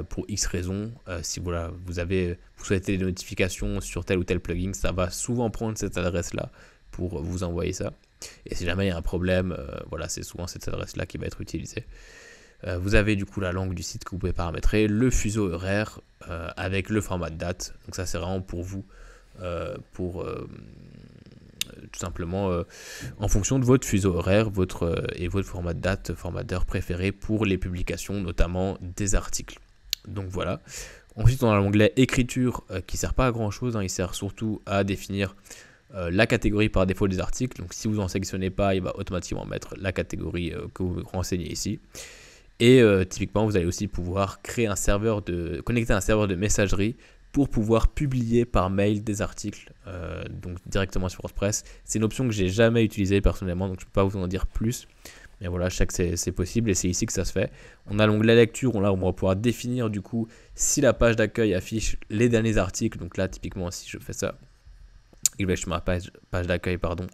Pour X raisons, si vous souhaitez des notifications sur tel ou tel plugin, ça va souvent prendre cette adresse-là pour vous envoyer ça. Et si jamais il y a un problème, voilà, c'est souvent cette adresse-là qui va être utilisée. Vous avez du coup la langue du site que vous pouvez paramétrer, le fuseau horaire avec le format de date. Donc ça c'est vraiment pour vous, tout simplement en fonction de votre fuseau horaire et votre format de date, format d'heure préféré pour les publications, notamment des articles. Donc voilà. Ensuite on a l'onglet écriture qui ne sert pas à grand chose, hein, il sert surtout à définir la catégorie par défaut des articles. Donc si vous n'en sélectionnez pas, il va automatiquement mettre la catégorie que vous renseignez ici. Et typiquement vous allez aussi pouvoir connecter un serveur de messagerie pour pouvoir publier par mail des articles donc directement sur WordPress. C'est une option que j'ai jamais utilisée personnellement, donc je ne peux pas vous en dire plus. Mais voilà, je sais que c'est possible et c'est ici que ça se fait. On a l'onglet lecture, où là on va pouvoir définir du coup si la page d'accueil affiche les derniers articles. Donc là typiquement si je fais ça, je vais sur ma page d'accueil, pardon.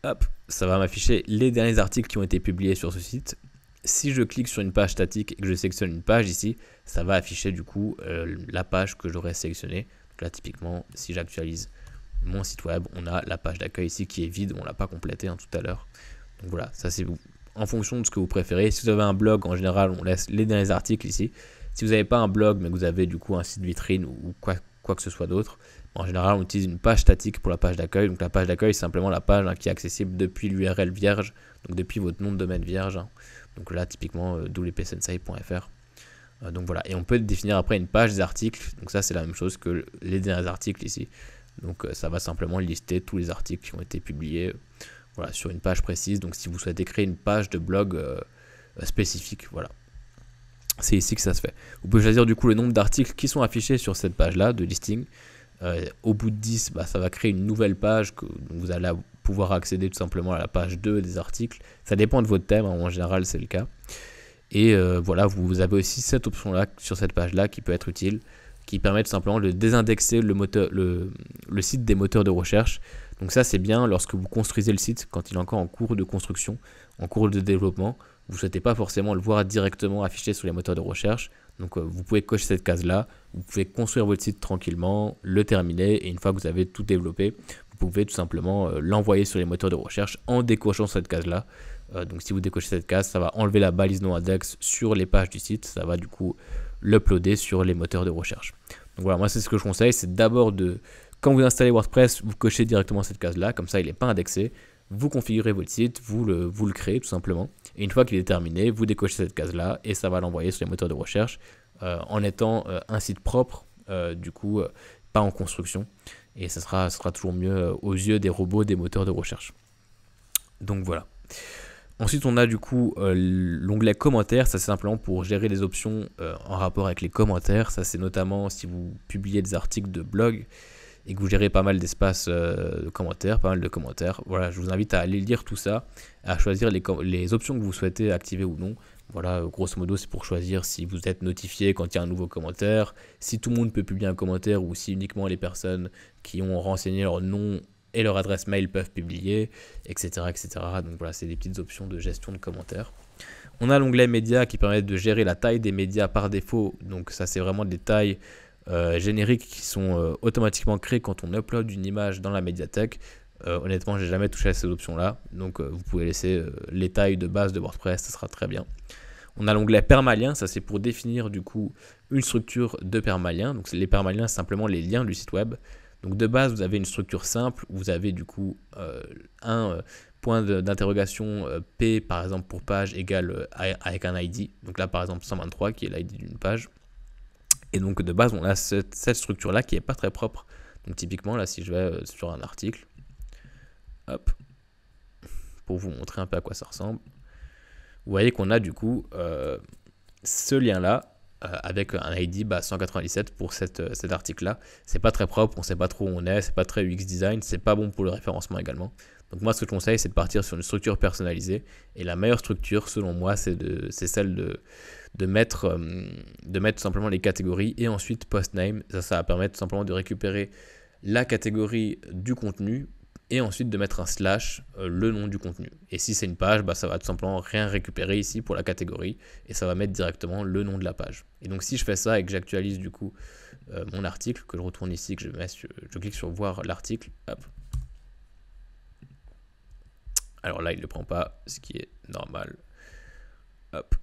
Hop, ça va m'afficher les derniers articles qui ont été publiés sur ce site. Si je clique sur une page statique et que je sélectionne une page ici, ça va afficher du coup la page que j'aurais sélectionnée. Donc là typiquement, si j'actualise mon site web, on a la page d'accueil ici qui est vide, on ne l'a pas complétée tout à l'heure. Donc voilà, ça c'est en fonction de ce que vous préférez. Si vous avez un blog, en général, on laisse les derniers articles ici. Si vous n'avez pas un blog, mais que vous avez du coup un site vitrine ou quoi que ce soit d'autre, en général, on utilise une page statique pour la page d'accueil. Donc la page d'accueil, c'est simplement la page qui est accessible depuis l'URL vierge, donc depuis votre nom de domaine vierge. Donc là, typiquement, wpsensei.fr. Donc voilà, et on peut définir après une page des articles. Donc ça, c'est la même chose que les derniers articles ici. Donc ça va simplement lister tous les articles qui ont été publiés voilà, sur une page précise. Donc si vous souhaitez créer une page de blog spécifique, voilà. C'est ici que ça se fait. Vous pouvez choisir du coup le nombre d'articles qui sont affichés sur cette page-là de listing. Au bout de 10, ça va créer une nouvelle page que vous allez pouvoir accéder tout simplement à la page 2 des articles. Ça dépend de votre thème, en général c'est le cas. Et voilà, vous avez aussi cette option-là sur cette page-là qui peut être utile, qui permet tout simplement de désindexer le site des moteurs de recherche. Donc ça c'est bien lorsque vous construisez le site, quand il est encore en cours de construction, en cours de développement. Vous ne souhaitez pas forcément le voir directement affiché sur les moteurs de recherche. Donc vous pouvez cocher cette case-là, vous pouvez construire votre site tranquillement, le terminer, et une fois que vous avez tout développé, vous pouvez tout simplement l'envoyer sur les moteurs de recherche en décochant cette case-là. Donc si vous décochez cette case, ça va enlever la balise non index sur les pages du site, ça va du coup l'uploader sur les moteurs de recherche. Donc voilà, moi c'est ce que je conseille, c'est d'abord quand vous installez WordPress, vous cochez directement cette case-là, comme ça il n'est pas indexé. Vous configurez votre site, vous le créez tout simplement. Et une fois qu'il est terminé, vous décochez cette case-là et ça va l'envoyer sur les moteurs de recherche en étant un site propre, du coup, pas en construction. Et ça sera toujours mieux aux yeux des robots des moteurs de recherche. Donc voilà. Ensuite, on a du coup l'onglet commentaires. Ça, c'est simplement pour gérer les options en rapport avec les commentaires. Ça, c'est notamment si vous publiez des articles de blog et que vous gérez pas mal d'espace de commentaires, pas mal de commentaires. Voilà, je vous invite à aller lire tout ça, à choisir les options que vous souhaitez activer ou non. Voilà, grosso modo, c'est pour choisir si vous êtes notifié quand il y a un nouveau commentaire, si tout le monde peut publier un commentaire ou si uniquement les personnes qui ont renseigné leur nom et leur adresse mail peuvent publier, etc. etc. Donc voilà, c'est des petites options de gestion de commentaires. On a l'onglet médias qui permet de gérer la taille des médias par défaut. Donc ça, c'est vraiment des tailles génériques qui sont automatiquement créées quand on upload une image dans la médiathèque. Honnêtement, j'ai jamais touché à ces options-là. Donc vous pouvez laisser les tailles de base de WordPress, ça sera très bien. On a l'onglet permalien, ça c'est pour définir du coup une structure de permalien. Donc les permaliens, c'est simplement les liens du site web. Donc de base, vous avez une structure simple, où vous avez du coup un point d'interrogation P par exemple pour page égale avec un ID. Donc là par exemple 123 qui est l'ID d'une page. Et donc de base, on a cette structure-là qui n'est pas très propre. Donc typiquement là, si je vais sur un article, hop, pour vous montrer un peu à quoi ça ressemble. Vous voyez qu'on a du coup ce lien-là avec un ID 197 pour cet article-là. C'est pas très propre, on sait pas trop où on est, c'est pas très UX design, c'est pas bon pour le référencement également. Donc moi, ce que je conseille, c'est de partir sur une structure personnalisée. Et la meilleure structure, selon moi, c'est celle de mettre tout simplement les catégories et ensuite postname. Ça va permettre tout simplement de récupérer la catégorie du contenu et ensuite de mettre un slash, le nom du contenu. Et si c'est une page, ça va tout simplement rien récupérer ici pour la catégorie et ça va mettre directement le nom de la page. Et donc si je fais ça et que j'actualise du coup mon article, que je retourne ici, que je clique sur voir l'article, hop. Alors là, il ne le prend pas, ce qui est normal. Hop.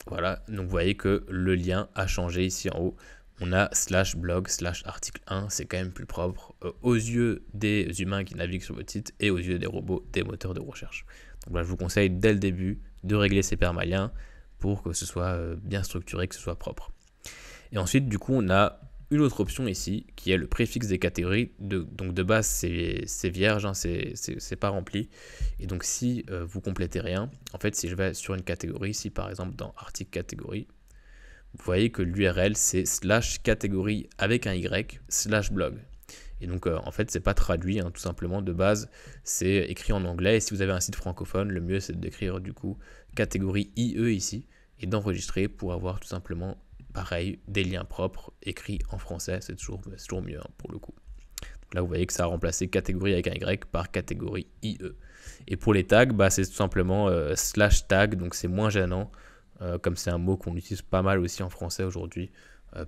Voilà, donc vous voyez que le lien a changé ici en haut. On a /blog /article 1, c'est quand même plus propre aux yeux des humains qui naviguent sur votre site et aux yeux des robots, des moteurs de recherche. Donc là, je vous conseille dès le début de régler ces permaliens pour que ce soit bien structuré, que ce soit propre. Et ensuite, du coup, on a une autre option ici qui est le préfixe des catégories. Donc de base, c'est vierge, hein, c'est pas rempli. Et donc si vous complétez rien, en fait, si je vais sur une catégorie, ici par exemple dans article catégorie, vous voyez que l'URL c'est /catégorie avec un Y /blog. Et donc en fait c'est pas traduit, hein, tout simplement de base c'est écrit en anglais. Et si vous avez un site francophone, le mieux c'est d'écrire du coup catégorie IE ici et d'enregistrer pour avoir tout simplement pareil des liens propres écrits en français. C'est toujours mieux, hein, pour le coup. Donc là vous voyez que ça a remplacé catégorie avec un Y par catégorie IE. Et pour les tags, c'est tout simplement /tag, donc c'est moins gênant. Comme c'est un mot qu'on utilise pas mal aussi en français aujourd'hui,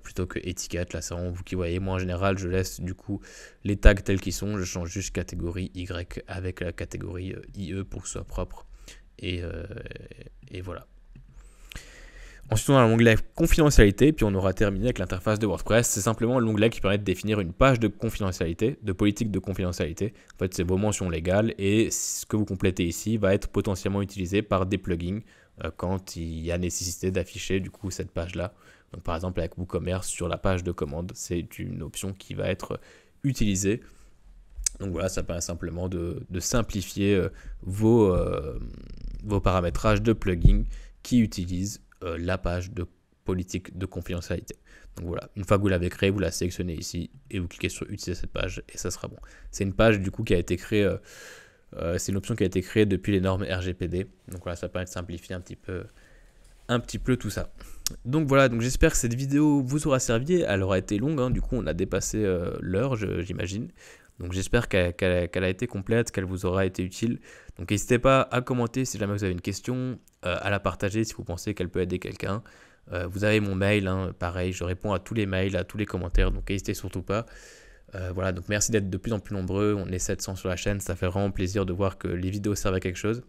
plutôt que étiquette, là c'est vraiment vous qui voyez. Moi en général je laisse du coup les tags tels qu'ils sont, je change juste catégorie Y avec la catégorie IE pour que ce soit propre, et voilà. Ensuite on a l'onglet confidentialité, puis on aura terminé avec l'interface de WordPress. C'est simplement l'onglet qui permet de définir une page de confidentialité, de politique de confidentialité. En fait c'est vos mentions légales et ce que vous complétez ici va être potentiellement utilisé par des plugins quand il y a nécessité d'afficher du coup cette page là. Donc par exemple avec WooCommerce sur la page de commande, c'est une option qui va être utilisée. Donc voilà, ça permet simplement de simplifier vos paramétrages de plugins qui utilisent la page de politique de confidentialité. Donc voilà, une fois que vous l'avez créée, vous la sélectionnez ici et vous cliquez sur utiliser cette page et ça sera bon. C'est une page du coup qui a été créée, c'est une option qui a été créée depuis les normes RGPD. Donc voilà, ça permet de simplifier un petit peu tout ça. Donc voilà, donc j'espère que cette vidéo vous aura servi. Elle aura été longue, hein, du coup on a dépassé l'heure, j'imagine. Donc j'espère qu'elle a été complète, qu'elle vous aura été utile. Donc n'hésitez pas à commenter si jamais vous avez une question, à la partager si vous pensez qu'elle peut aider quelqu'un. Vous avez mon mail, hein, pareil, je réponds à tous les mails, à tous les commentaires, donc n'hésitez surtout pas. Voilà, donc merci d'être de plus en plus nombreux, on est 700 sur la chaîne, ça fait vraiment plaisir de voir que les vidéos servent à quelque chose.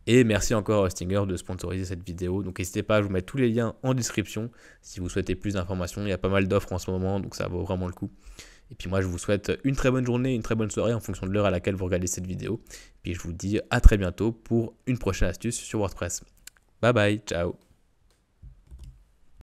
Et merci encore à Hostinger de sponsoriser cette vidéo. Donc n'hésitez pas, je vous mets tous les liens en description si vous souhaitez plus d'informations. Il y a pas mal d'offres en ce moment, donc ça vaut vraiment le coup. Et puis moi, je vous souhaite une très bonne journée, une très bonne soirée en fonction de l'heure à laquelle vous regardez cette vidéo. Puis je vous dis à très bientôt pour une prochaine astuce sur WordPress. Bye bye, ciao.